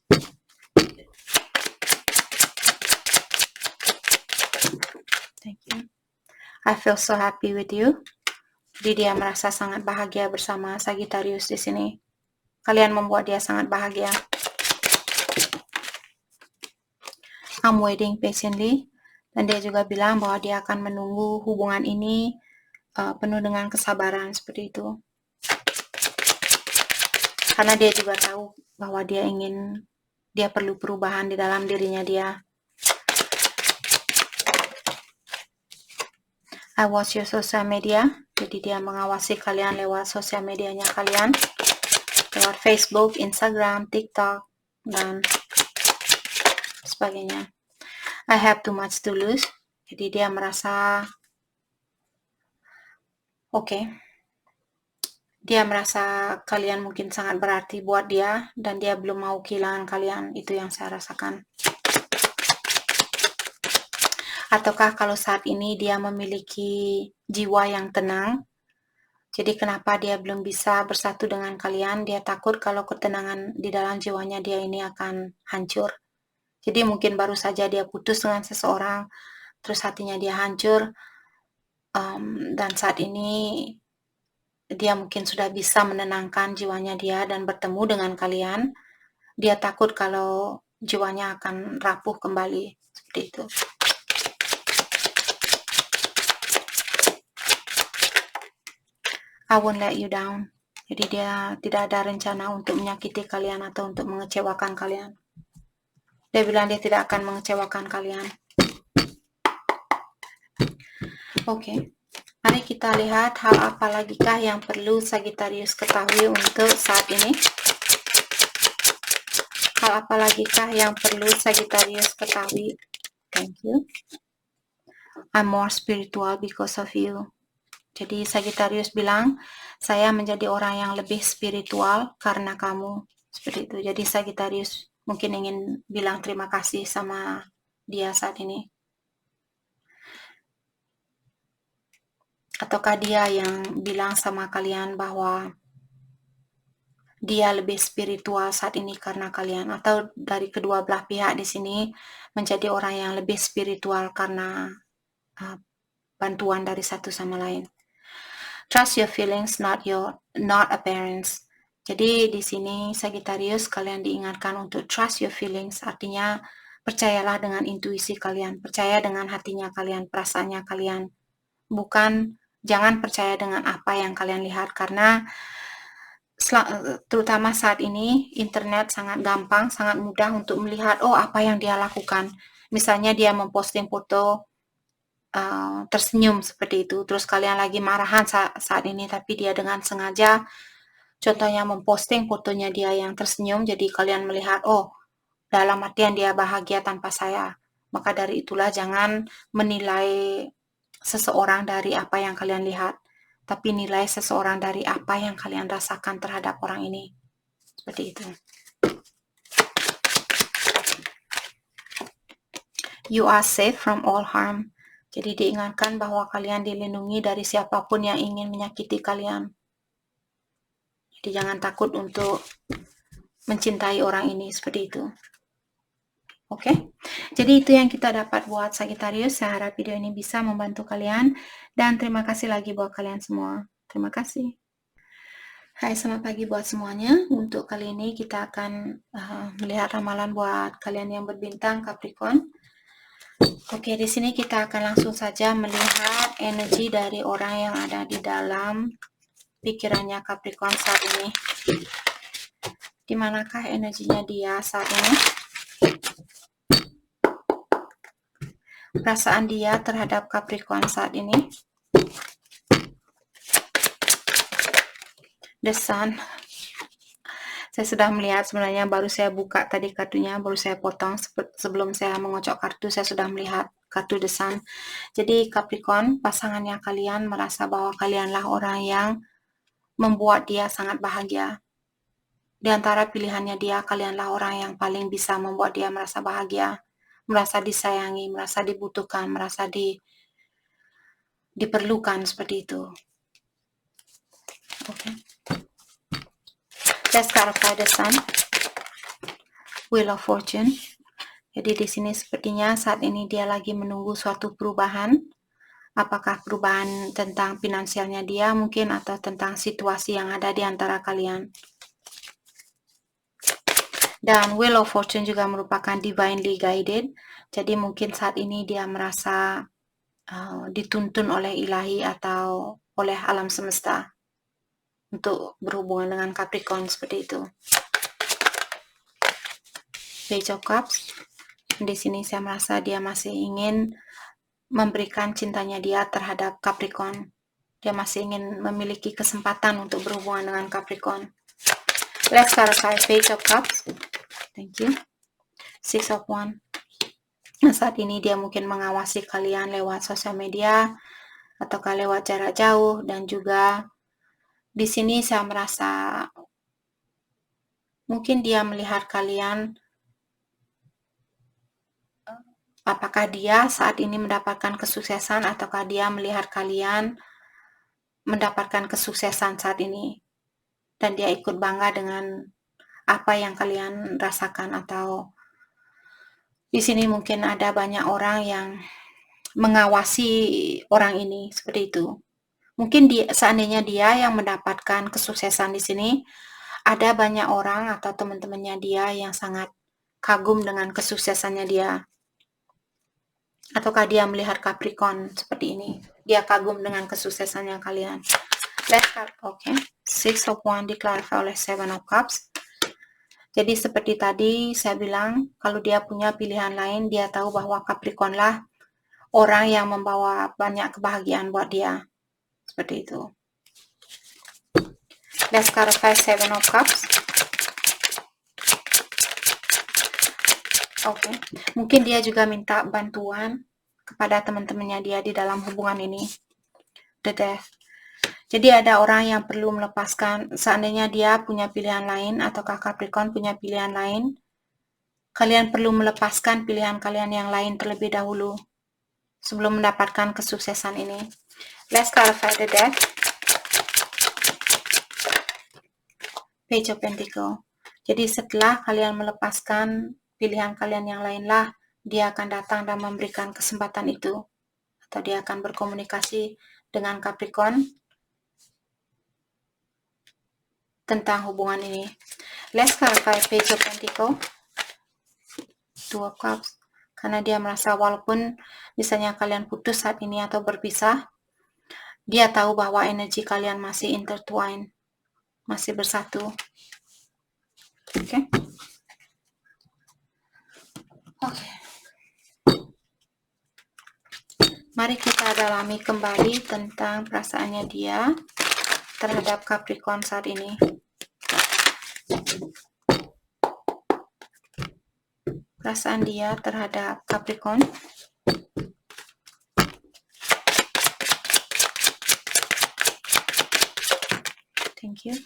Thank you. I feel so happy with you. Jadi dia merasa sangat bahagia bersama Sagittarius di sini. Kalian membuat dia sangat bahagia. I'm waiting patiently. Dan dia juga bilang bahwa dia akan menunggu hubungan ini penuh dengan kesabaran seperti itu. Karena dia juga tahu bahwa dia perlu perubahan di dalam dirinya dia. I watch your social media. Jadi dia mengawasi kalian lewat sosial medianya kalian. Lewat Facebook, Instagram, TikTok, dan sebagainya. I have too much to lose. Jadi dia merasa oke. Dia merasa kalian mungkin sangat berarti buat dia dan dia belum mau kehilangan kalian. Itu yang saya rasakan. Ataukah kalau saat ini dia memiliki jiwa yang tenang, jadi kenapa dia belum bisa bersatu dengan kalian? Dia takut kalau ketenangan di dalam jiwanya dia ini akan hancur. Jadi mungkin baru saja dia putus dengan seseorang, terus hatinya dia hancur, dan saat ini dia mungkin sudah bisa menenangkan jiwanya dia dan bertemu dengan kalian. Dia takut kalau jiwanya akan rapuh kembali, seperti itu. I won't let you down. Jadi dia tidak ada rencana untuk menyakiti kalian atau untuk mengecewakan kalian. Dia bilang dia tidak akan mengecewakan kalian. Oke. Mari kita lihat hal apa lagikah yang perlu Sagittarius ketahui untuk saat ini. Hal apa lagikah yang perlu Sagittarius ketahui? Thank you. I'm more spiritual because of you. Jadi Sagittarius bilang, saya menjadi orang yang lebih spiritual karena kamu. Seperti itu. Jadi Sagittarius mungkin ingin bilang terima kasih sama dia saat ini. Ataukah dia yang bilang sama kalian bahwa dia lebih spiritual saat ini karena kalian, atau dari kedua belah pihak di sini menjadi orang yang lebih spiritual karena bantuan dari satu sama lain. Trust your feelings, not appearance. Jadi di sini Sagittarius kalian diingatkan untuk trust your feelings, artinya percayalah dengan intuisi kalian, percaya dengan hatinya kalian, perasaannya kalian. Jangan percaya dengan apa yang kalian lihat, karena terutama saat ini internet sangat gampang, sangat mudah untuk melihat apa yang dia lakukan. Misalnya dia memposting foto tersenyum seperti itu, terus kalian lagi marahan saat ini, tapi dia dengan sengaja contohnya memposting fotonya dia yang tersenyum, jadi kalian melihat dalam artian dia bahagia tanpa saya. Maka dari itulah jangan menilai seseorang dari apa yang kalian lihat, tapi nilai seseorang dari apa yang kalian rasakan terhadap orang ini. Seperti itu. You are safe from all harm. Jadi diingatkan bahwa kalian dilindungi dari siapapun yang ingin menyakiti kalian. Jadi jangan takut untuk mencintai orang ini, seperti itu. Oke, jadi itu yang kita dapat buat Sagittarius. Saya harap video ini bisa membantu kalian, dan terima kasih lagi buat kalian semua. Terima kasih. Hai, selamat pagi buat semuanya. Untuk kali ini kita akan melihat ramalan buat kalian yang berbintang Capricorn. Oke, di sini kita akan langsung saja melihat energi dari orang yang ada di dalam pikirannya Capricorn saat ini. Di manakah energinya dia saat ini? Perasaan dia terhadap Capricorn saat ini. The Sun. Saya sudah melihat, sebenarnya baru saya buka tadi kartunya, baru saya potong sebelum saya mengocok kartu. Saya sudah melihat kartu The Sun. Jadi Capricorn, pasangannya kalian merasa bahwa kalianlah orang yang membuat dia sangat bahagia. Di antara pilihannya dia, kalianlah orang yang paling bisa membuat dia merasa bahagia, merasa disayangi, merasa dibutuhkan, merasa diperlukan, seperti itu. Oke. Let's clarify the Sun. Wheel of Fortune. Jadi di sini sepertinya saat ini dia lagi menunggu suatu perubahan. Apakah perubahan tentang finansialnya dia mungkin, atau tentang situasi yang ada di antara kalian. Dan Wheel of Fortune juga merupakan divinely guided. Jadi mungkin saat ini dia merasa dituntun oleh ilahi atau oleh alam semesta untuk berhubungan dengan Capricorn, seperti itu. Page of Cups. Di sini saya merasa dia masih ingin memberikan cintanya dia terhadap Capricorn. Dia masih ingin memiliki kesempatan untuk berhubungan dengan Capricorn. Let's clarify Page of Cups. Thank you. Six of Wands. Saat ini dia mungkin mengawasi kalian lewat sosial media ataukah lewat jarak jauh, dan juga di sini saya merasa mungkin dia melihat kalian, apakah dia saat ini mendapatkan kesuksesan ataukah dia melihat kalian mendapatkan kesuksesan saat ini, dan dia ikut bangga dengan apa yang kalian rasakan. Atau di sini mungkin ada banyak orang yang mengawasi orang ini, seperti itu. Mungkin seandainya dia yang mendapatkan kesuksesan di sini, ada banyak orang atau teman-temannya dia yang sangat kagum dengan kesuksesannya dia. Ataukah dia melihat Capricorn seperti ini, dia kagum dengan kesuksesannya kalian. Let's start. Okay. Six of Wands diklarify oleh Seven of Cups. Jadi seperti tadi saya bilang, kalau dia punya pilihan lain, dia tahu bahwa Capricorn lah orang yang membawa banyak kebahagiaan buat dia. Seperti itu. Let's clarify Seven of Cups. Oke. Mungkin dia juga minta bantuan kepada teman-temannya dia di dalam hubungan ini. The Death. Jadi ada orang yang perlu melepaskan, seandainya dia punya pilihan lain ataukah Capricorn punya pilihan lain, kalian perlu melepaskan pilihan kalian yang lain terlebih dahulu sebelum mendapatkan kesuksesan ini. Let's clarify the Death. Page of Pentacles. Jadi setelah kalian melepaskan pilihan kalian yang lainlah, dia akan datang dan memberikan kesempatan itu, atau dia akan berkomunikasi dengan Capricorn tentang hubungan ini. Let's clarify Page of Pentacles. Two of Cups. Karena dia merasa walaupun misalnya kalian putus saat ini atau berpisah, dia tahu bahwa energi kalian masih intertwined, masih bersatu. Oke. Oke. Mari kita dalami kembali tentang perasaannya dia terhadap Capricorn saat ini. Perasaan dia terhadap Capricorn. Thank you.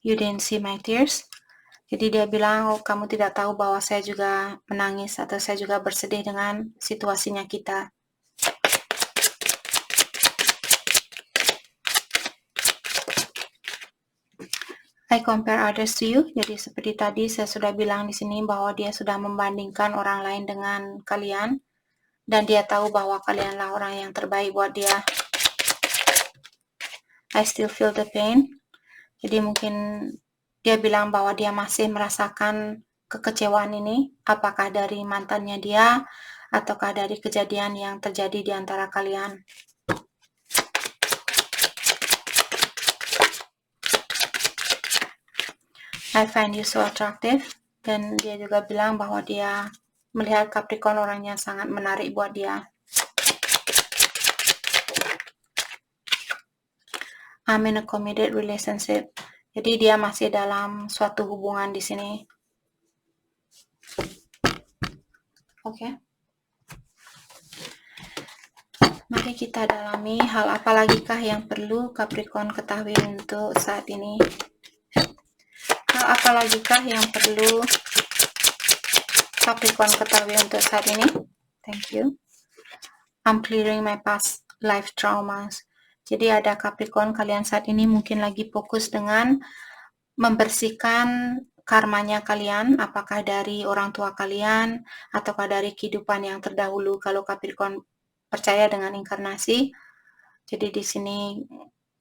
You didn't see my tears. Jadi dia bilang, oh, kamu tidak tahu bahwa saya juga menangis atau saya juga bersedih dengan situasinya kita. I compare others to you. Jadi seperti tadi saya sudah bilang di sini bahwa dia sudah membandingkan orang lain dengan kalian dan dia tahu bahwa kalianlah orang yang terbaik buat dia. I still feel the pain. Jadi mungkin dia bilang bahwa dia masih merasakan kekecewaan ini, apakah dari mantannya dia ataukah dari kejadian yang terjadi di antara kalian. I find you so attractive. Dan dia juga bilang bahwa dia melihat Capricorn orangnya sangat menarik buat dia. I'm in a committed relationship. Jadi dia masih dalam suatu hubungan di sini. Oke. Mari kita dalami hal apa lagikah yang perlu Capricorn ketahui untuk saat ini. Hal apa lagikah yang perlu Capricorn ketahui untuk saat ini? Thank you. I'm clearing my past life traumas. Jadi ada Capricorn, kalian saat ini mungkin lagi fokus dengan membersihkan karmanya kalian, apakah dari orang tua kalian ataukah dari kehidupan yang terdahulu. Kalau Capricorn percaya dengan inkarnasi, jadi di sini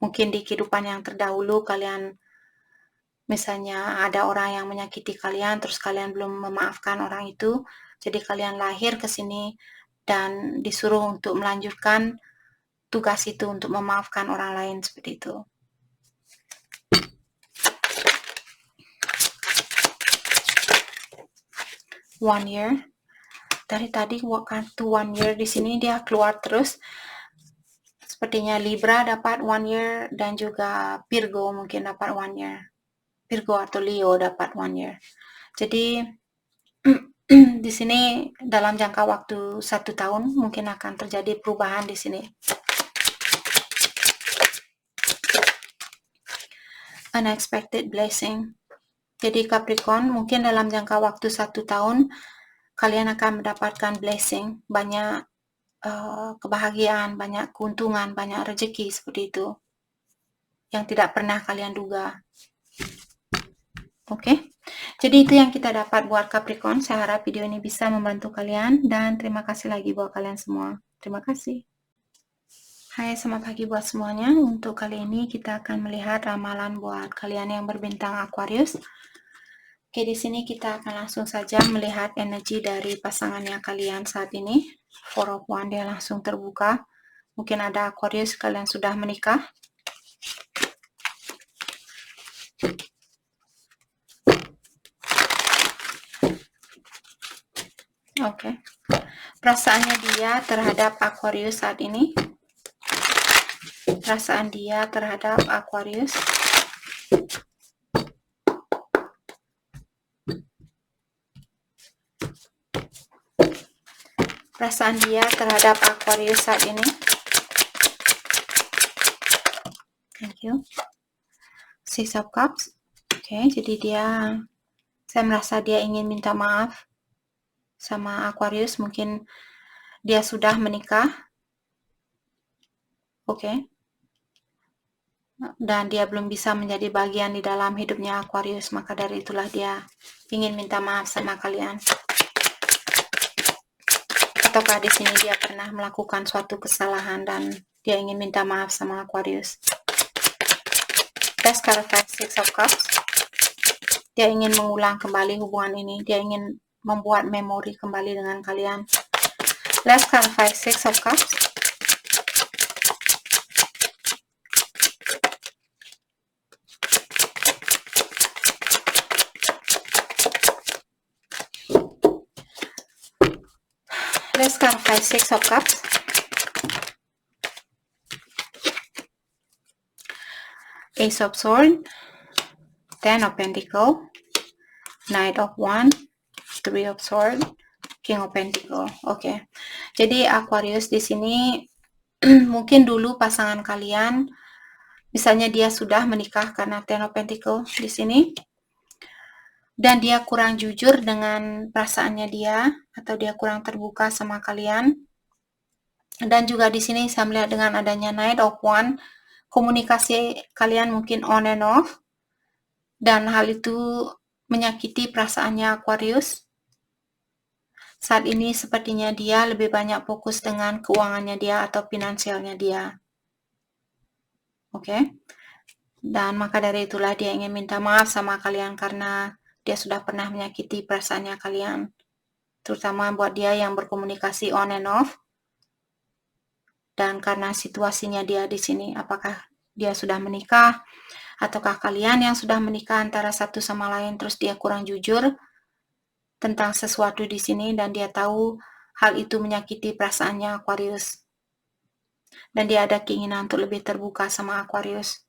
mungkin di kehidupan yang terdahulu kalian misalnya ada orang yang menyakiti kalian, terus kalian belum memaafkan orang itu, jadi kalian lahir ke sini dan disuruh untuk melanjutkan tugas itu untuk memaafkan orang lain seperti itu. One year. Dari tadi kartu 1 year di sini dia keluar terus. Sepertinya Libra dapat 1 year dan juga Virgo mungkin dapat 1 year. Virgo atau Leo dapat 1 year. Jadi di sini dalam jangka waktu 1 tahun mungkin akan terjadi perubahan di sini. Unexpected blessing. Jadi Capricorn mungkin dalam jangka waktu 1 tahun kalian akan mendapatkan blessing, banyak kebahagiaan, banyak keuntungan, banyak rezeki seperti itu yang tidak pernah kalian duga. Oke. Jadi itu yang kita dapat buat Capricorn. Saya harap video ini bisa membantu kalian dan terima kasih lagi buat kalian semua. Terima kasih. Hai, selamat pagi buat semuanya. Untuk kali ini kita akan melihat ramalan buat kalian yang berbintang Aquarius. Oke, di sini kita akan langsung saja melihat energi dari pasangannya kalian saat ini. Four of Wands dia langsung terbuka. Mungkin ada Aquarius kalian sudah menikah. Oke. Perasaannya dia terhadap Aquarius saat ini. Perasaan dia terhadap Aquarius. Perasaan dia terhadap Aquarius saat ini. Thank you. Six of Cups. Oke, jadi saya merasa dia ingin minta maaf sama Aquarius. Mungkin dia sudah menikah. Oke. Dan dia belum bisa menjadi bagian di dalam hidupnya Aquarius. Maka dari itulah dia ingin minta maaf sama kalian. Ataukah di sini dia pernah melakukan suatu kesalahan dan dia ingin minta maaf sama Aquarius. Let's clarify Six of Cups. Dia ingin mengulang kembali hubungan ini. Dia ingin membuat memori kembali dengan kalian. Let's clarify Six of Cups. Let's clarify Six of Cups. Ace of Swords, Ten of Pentacles, Knight of Wands, Three of Swords, King of Pentacles. Oke. Jadi Aquarius di sini mungkin dulu pasangan kalian misalnya dia sudah menikah karena Ten of Pentacles di sini. Dan dia kurang jujur dengan perasaannya dia atau dia kurang terbuka sama kalian. Dan juga di sini saya melihat dengan adanya Knight of Wands, komunikasi kalian mungkin on and off. dan hal itu menyakiti perasaannya Aquarius. Saat ini sepertinya dia lebih banyak fokus dengan keuangannya dia atau finansialnya dia. Oke. Dan maka dari itulah dia ingin minta maaf sama kalian karena dia sudah pernah menyakiti perasaannya kalian. Terutama buat dia yang berkomunikasi on and off. Dan karena situasinya dia di sini, apakah dia sudah menikah ataukah kalian yang sudah menikah antara satu sama lain terus dia kurang jujur tentang sesuatu di sini dan dia tahu hal itu menyakiti perasaannya Aquarius. Dan dia ada keinginan untuk lebih terbuka sama Aquarius.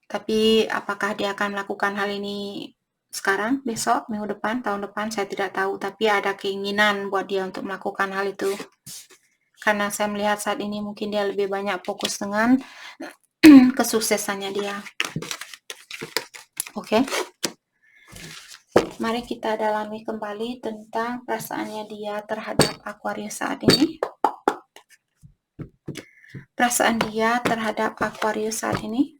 Tapi apakah dia akan melakukan hal ini sekarang, besok, minggu depan, tahun depan, saya tidak tahu. Tapi ada keinginan buat dia untuk melakukan hal itu. Karena saya melihat saat ini mungkin dia lebih banyak fokus dengan kesuksesannya dia. Oke. Mari kita dalami kembali tentang perasaannya dia terhadap Aquarius saat ini. Perasaan dia terhadap Aquarius saat ini.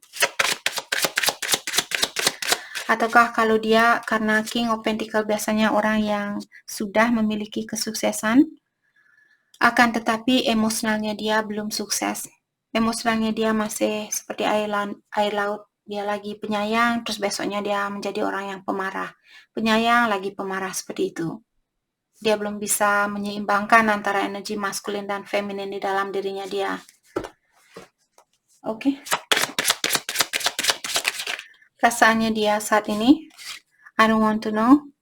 Ataukah kalau dia, karena King of Pentacle biasanya orang yang sudah memiliki kesuksesan, akan tetapi emosionalnya dia belum sukses. Emosionalnya dia masih seperti air laut. Dia lagi penyayang, terus besoknya dia menjadi orang yang pemarah. Penyayang, lagi pemarah, seperti itu. Dia belum bisa menyeimbangkan antara energi maskulin dan feminin di dalam dirinya dia. Oke. Perasaannya dia saat ini, I don't want to know.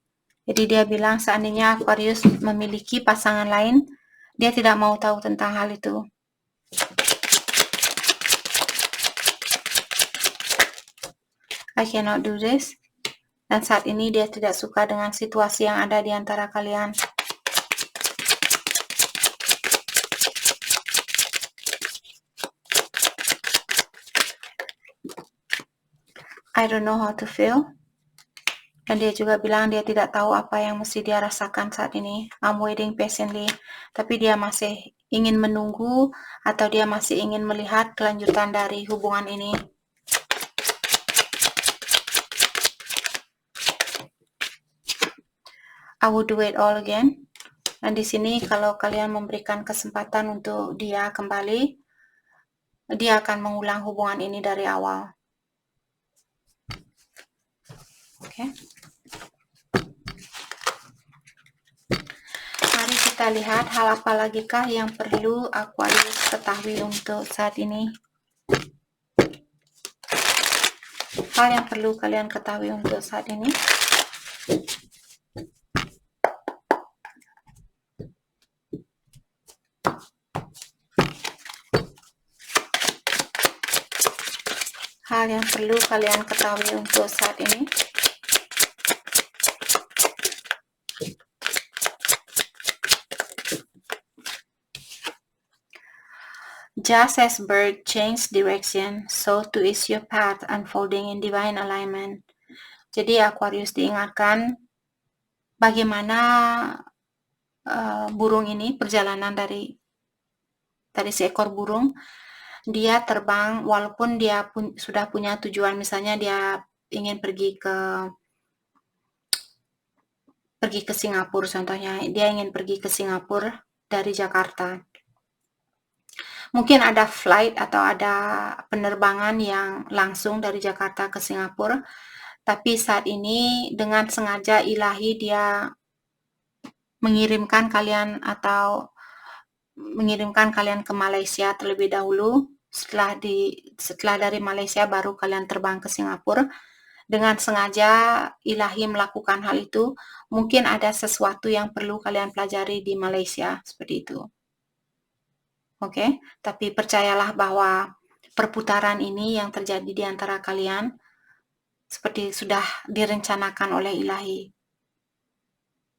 Jadi dia bilang seandainya Aquarius memiliki pasangan lain, dia tidak mau tahu tentang hal itu. I cannot do this. Dan saat ini dia tidak suka dengan situasi yang ada di antara kalian. I don't know how to feel. Dan dia juga bilang dia tidak tahu apa yang mesti dia rasakan saat ini. I'm waiting patiently. Tapi dia masih ingin menunggu atau dia masih ingin melihat kelanjutan dari hubungan ini. I will do it all again. Dan di sini kalau kalian memberikan kesempatan untuk dia kembali, dia akan mengulang hubungan ini dari awal. Oke. Mari kita lihat hal apa lagi kah yang perlu Aquarius ketahui untuk saat ini. Hal yang perlu kalian ketahui untuk saat ini. Hal yang perlu kalian ketahui untuk saat ini. Just as bird change direction, so too is your path unfolding in divine alignment. Jadi Aquarius diingatkan bagaimana burung ini, perjalanan dari seekor burung, dia terbang walaupun dia sudah punya tujuan, misalnya dia ingin pergi ke Singapura contohnya, dia ingin pergi ke Singapura dari Jakarta. Mungkin ada flight atau ada penerbangan yang langsung dari Jakarta ke Singapura, tapi saat ini dengan sengaja ilahi dia mengirimkan kalian ke Malaysia terlebih dahulu. Setelah dari Malaysia baru kalian terbang ke Singapura. Dengan sengaja ilahi melakukan hal itu, mungkin ada sesuatu yang perlu kalian pelajari di Malaysia, seperti itu. Oke, tapi percayalah bahwa perputaran ini yang terjadi di antara kalian seperti sudah direncanakan oleh ilahi.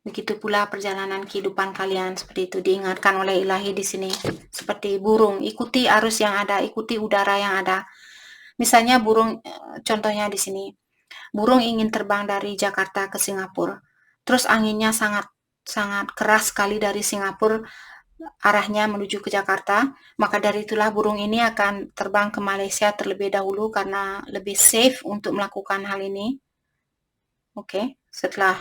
Begitu pula perjalanan kehidupan kalian, seperti itu diingatkan oleh ilahi di sini. Seperti burung, ikuti arus yang ada, ikuti udara yang ada. Misalnya burung, contohnya di sini. Burung ingin terbang dari Jakarta ke Singapura. Terus anginnya sangat keras sekali dari Singapura arahnya menuju ke Jakarta, maka dari itulah burung ini akan terbang ke Malaysia terlebih dahulu karena lebih safe untuk melakukan hal ini. Oke, setelah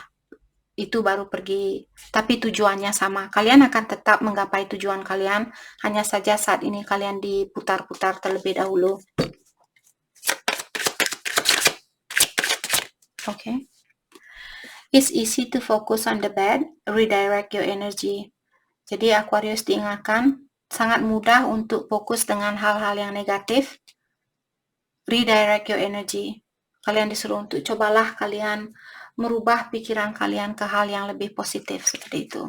itu baru pergi, tapi tujuannya sama. Kalian akan tetap menggapai tujuan kalian, hanya saja saat ini kalian diputar-putar terlebih dahulu. Oke. It's easy to focus on the bad, redirect your energy. Jadi Aquarius diingatkan, sangat mudah untuk fokus dengan hal-hal yang negatif. Redirect your energy. Kalian disuruh untuk cobalah kalian merubah pikiran kalian ke hal yang lebih positif seperti itu.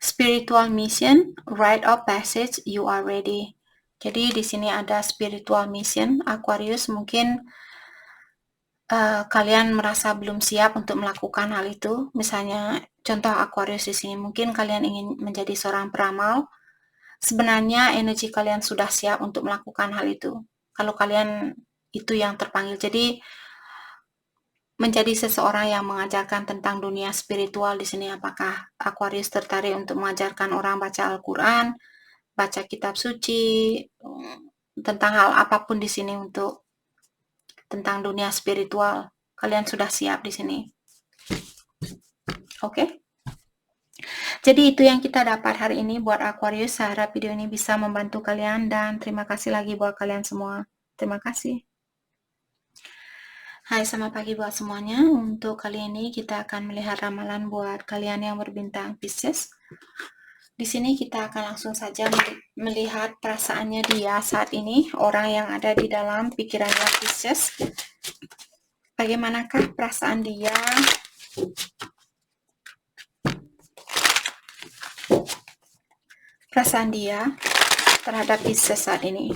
Spiritual mission, rite of passage, you are ready. Jadi di sini ada spiritual mission, Aquarius mungkin kalian merasa belum siap untuk melakukan hal itu. Misalnya contoh Aquarius di sini, mungkin kalian ingin menjadi seorang peramal. Sebenarnya energi kalian sudah siap untuk melakukan hal itu. Kalau kalian itu yang terpanggil. Jadi menjadi seseorang yang mengajarkan tentang dunia spiritual di sini, apakah Aquarius tertarik untuk mengajarkan orang baca Al-Quran, baca kitab suci, tentang hal apapun di sini untuk tentang dunia spiritual. Kalian sudah siap di sini. Oke? Jadi itu yang kita dapat hari ini buat Aquarius. Saya harap video ini bisa membantu kalian dan terima kasih lagi buat kalian semua. Terima kasih. Hai, selamat pagi buat semuanya. Untuk kali ini kita akan melihat ramalan buat kalian yang berbintang Pisces. Di sini kita akan langsung saja melihat perasaannya dia saat ini, orang yang ada di dalam pikirannya Pisces. Bagaimanakah perasaan dia? Perasaan dia terhadap Pisces saat ini.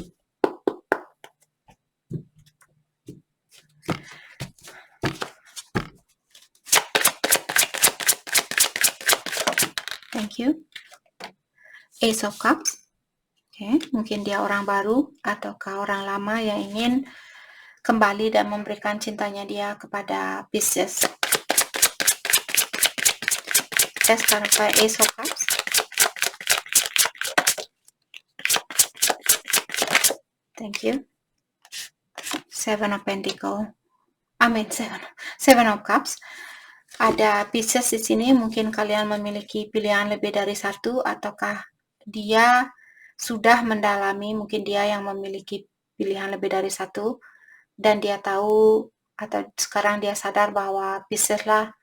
Thank you. Ace of Cups. Oke, mungkin dia orang baru ataukah orang lama yang ingin kembali dan memberikan cintanya dia kepada Pisces. Let's clarify Ace of Cups. Thank you. Seven of Pentacles. Seven of Cups. Ada Pisces di sini, mungkin kalian memiliki pilihan lebih dari satu, ataukah dia sudah mendalami, mungkin dia yang memiliki pilihan lebih dari satu, dan dia tahu, atau sekarang dia sadar bahwa Pisces lah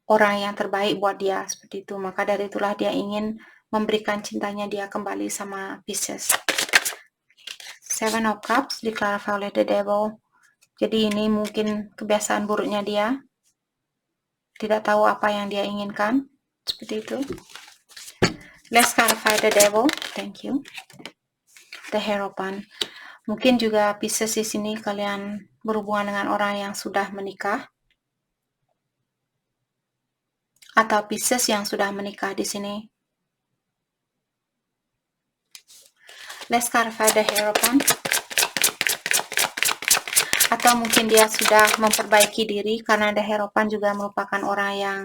orang yang terbaik buat dia, seperti itu. Maka dari itulah dia ingin memberikan cintanya dia kembali sama Pisces. Seven of Cups diklarify oleh the Devil. Jadi ini mungkin kebiasaan buruknya dia. Tidak tahu apa yang dia inginkan. Seperti itu. Let's clarify the Devil. Thank you. The Hierophant. Mungkin juga Pisces di sini kalian berhubungan dengan orang yang sudah menikah. Atau Pisces yang sudah menikah di sini. Let's clarify the Hierophant. Atau mungkin dia sudah memperbaiki diri karena the Hierophant juga merupakan orang yang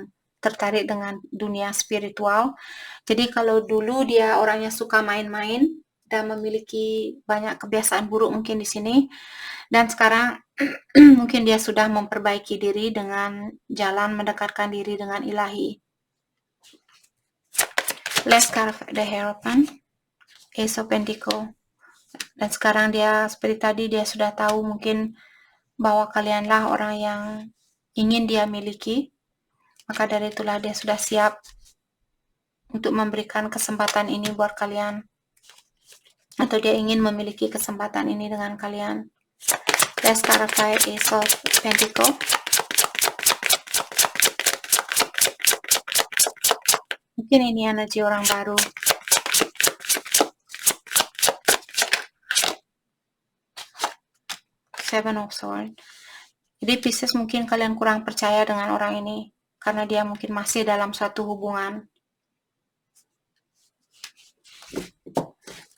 tertarik dengan dunia spiritual. Jadi kalau dulu dia orangnya suka main-main dan memiliki banyak kebiasaan buruk mungkin di sini, dan sekarang mungkin dia sudah memperbaiki diri dengan jalan mendekatkan diri dengan ilahi. Let's clarify the Hierophant. Ace of Pentacles. Dan sekarang dia seperti tadi dia sudah tahu mungkin bahwa kalianlah orang yang ingin dia miliki. Maka dari itulah dia sudah siap untuk memberikan kesempatan ini buat kalian. Atau dia ingin memiliki kesempatan ini dengan kalian. Let's clarify Ace of Pentacles. Mungkin ini energi orang baru. Seven of Swords. Jadi Pisces mungkin kalian kurang percaya dengan orang ini karena dia mungkin masih dalam suatu hubungan.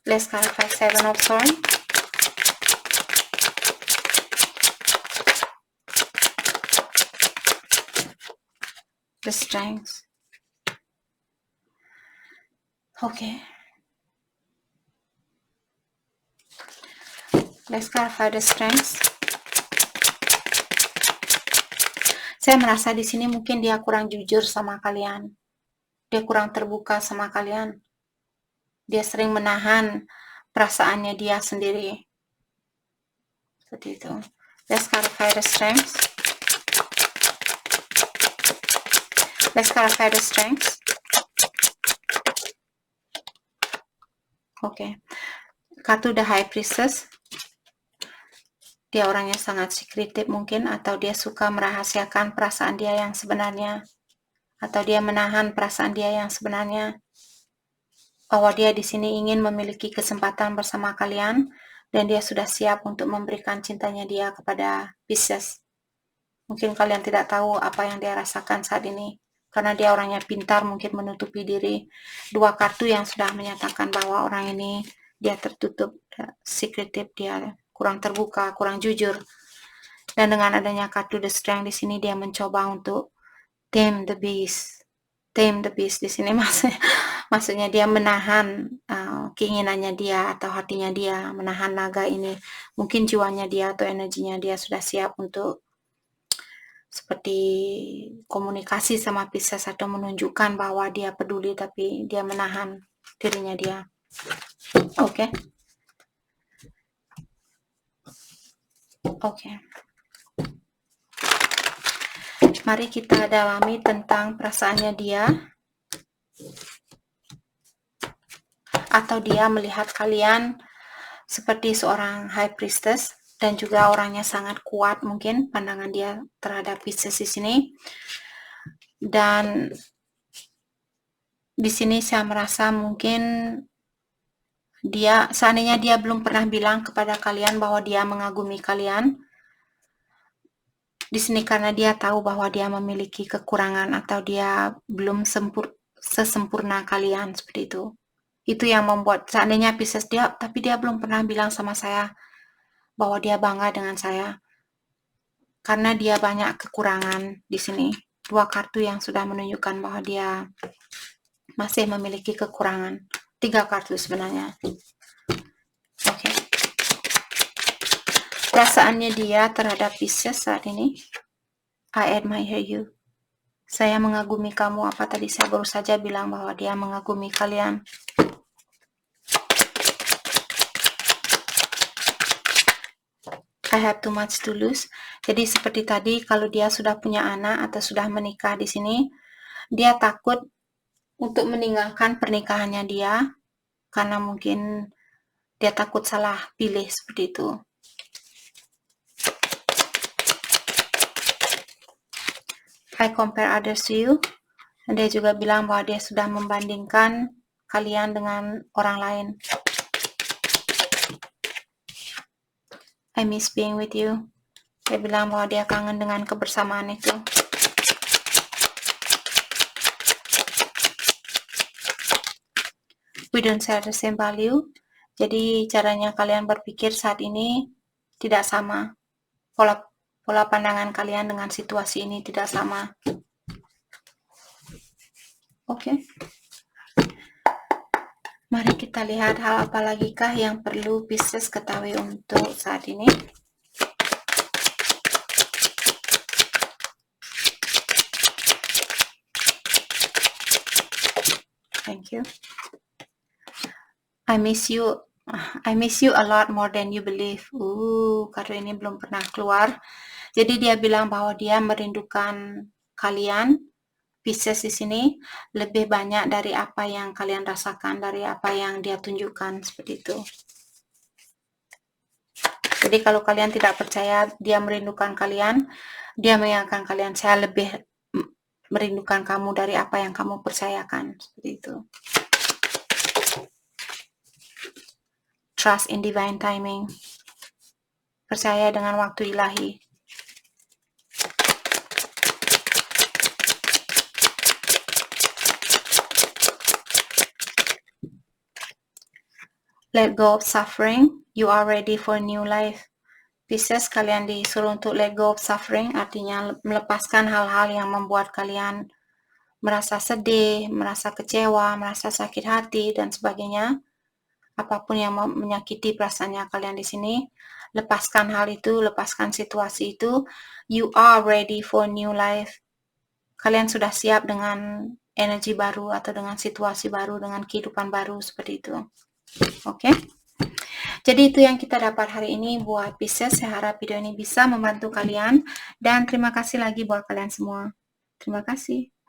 Let's clarify Seven of Swords. The Strength. Okay. Let's clarify the Strength. Saya merasa di sini mungkin dia kurang jujur sama kalian. Dia kurang terbuka sama kalian. Dia sering menahan perasaannya dia sendiri. Seperti itu. Let's clarify the Strength. Let's clarify the Strength. Oke. Kartu The High Priestess. Dia orangnya sangat sekretif mungkin, atau dia suka merahasiakan perasaan dia yang sebenarnya, atau dia menahan perasaan dia yang sebenarnya, bahwa dia di sini ingin memiliki kesempatan bersama kalian, dan dia sudah siap untuk memberikan cintanya dia kepada Pisces. Mungkin kalian tidak tahu apa yang dia rasakan saat ini, karena dia orangnya pintar, mungkin menutupi diri. Dua kartu yang sudah menyatakan bahwa orang ini dia tertutup, sekretif, dia kurang terbuka, kurang jujur. Dan dengan adanya kartu The Strength di sini, dia mencoba untuk tame the beast. Tame the beast di sini maksudnya dia menahan keinginannya dia atau hatinya dia, menahan naga ini. Mungkin jiwanya dia atau energinya dia sudah siap untuk seperti komunikasi sama Pisces atau menunjukkan bahwa dia peduli, tapi dia menahan dirinya dia. Oke. Mari kita dalami tentang perasaannya dia, atau dia melihat kalian seperti seorang High Priestess, dan juga orangnya sangat kuat mungkin pandangan dia terhadap Pisces di sini. Dan di sini saya merasa mungkin dia, seandainya dia belum pernah bilang kepada kalian bahwa dia mengagumi kalian, di sini karena dia tahu bahwa dia memiliki kekurangan atau dia belum sesempurna kalian, seperti itu. Itu yang membuat, seandainya Pisces dia, tapi dia belum pernah bilang sama saya bahwa dia bangga dengan saya, karena dia banyak kekurangan di sini. Dua kartu yang sudah menunjukkan bahwa dia masih memiliki kekurangan. 3 kartu sebenarnya. Oke. Perasaannya dia terhadap Pisces saat ini. I admire you. Saya mengagumi kamu. Apa tadi saya baru saja bilang bahwa dia mengagumi kalian. I have too much to lose. Jadi seperti tadi, kalau dia sudah punya anak atau sudah menikah di sini, dia takut untuk meninggalkan pernikahannya dia, karena mungkin dia takut salah pilih, seperti itu. I compare others to you. Dan dia juga bilang bahwa dia sudah membandingkan kalian dengan orang lain. I miss being with you. Dia bilang bahwa dia kangen dengan kebersamaan itu. We don't share the same value. Jadi caranya kalian berpikir saat ini tidak sama. Pola pandangan kalian dengan situasi ini tidak sama. Oke. Mari kita lihat hal apa lagi kah yang perlu Pisces ketahui untuk saat ini. Thank you. I miss you a lot more than you believe. Kartu ini belum pernah keluar. Jadi dia bilang bahwa dia merindukan kalian, Pisces di sini, lebih banyak dari apa yang kalian rasakan, dari apa yang dia tunjukkan, seperti itu. Jadi kalau kalian tidak percaya dia merindukan kalian, dia mengingatkan kalian, saya lebih merindukan kamu dari apa yang kamu percayakan, seperti itu. Trust in divine timing. Percaya dengan waktu ilahi. Let go of suffering. You are ready for new life. Pisces, kalian disuruh untuk let go of suffering, artinya melepaskan hal-hal yang membuat kalian merasa sedih, merasa kecewa, merasa sakit hati, dan sebagainya. Apapun yang menyakiti perasaannya kalian di sini, lepaskan hal itu, lepaskan situasi itu. You are ready for new life. Kalian sudah siap dengan energi baru atau dengan situasi baru, dengan kehidupan baru seperti itu. Oke? Jadi itu yang kita dapat hari ini buat Pisces. Saya harap video ini bisa membantu kalian. Dan terima kasih lagi buat kalian semua. Terima kasih.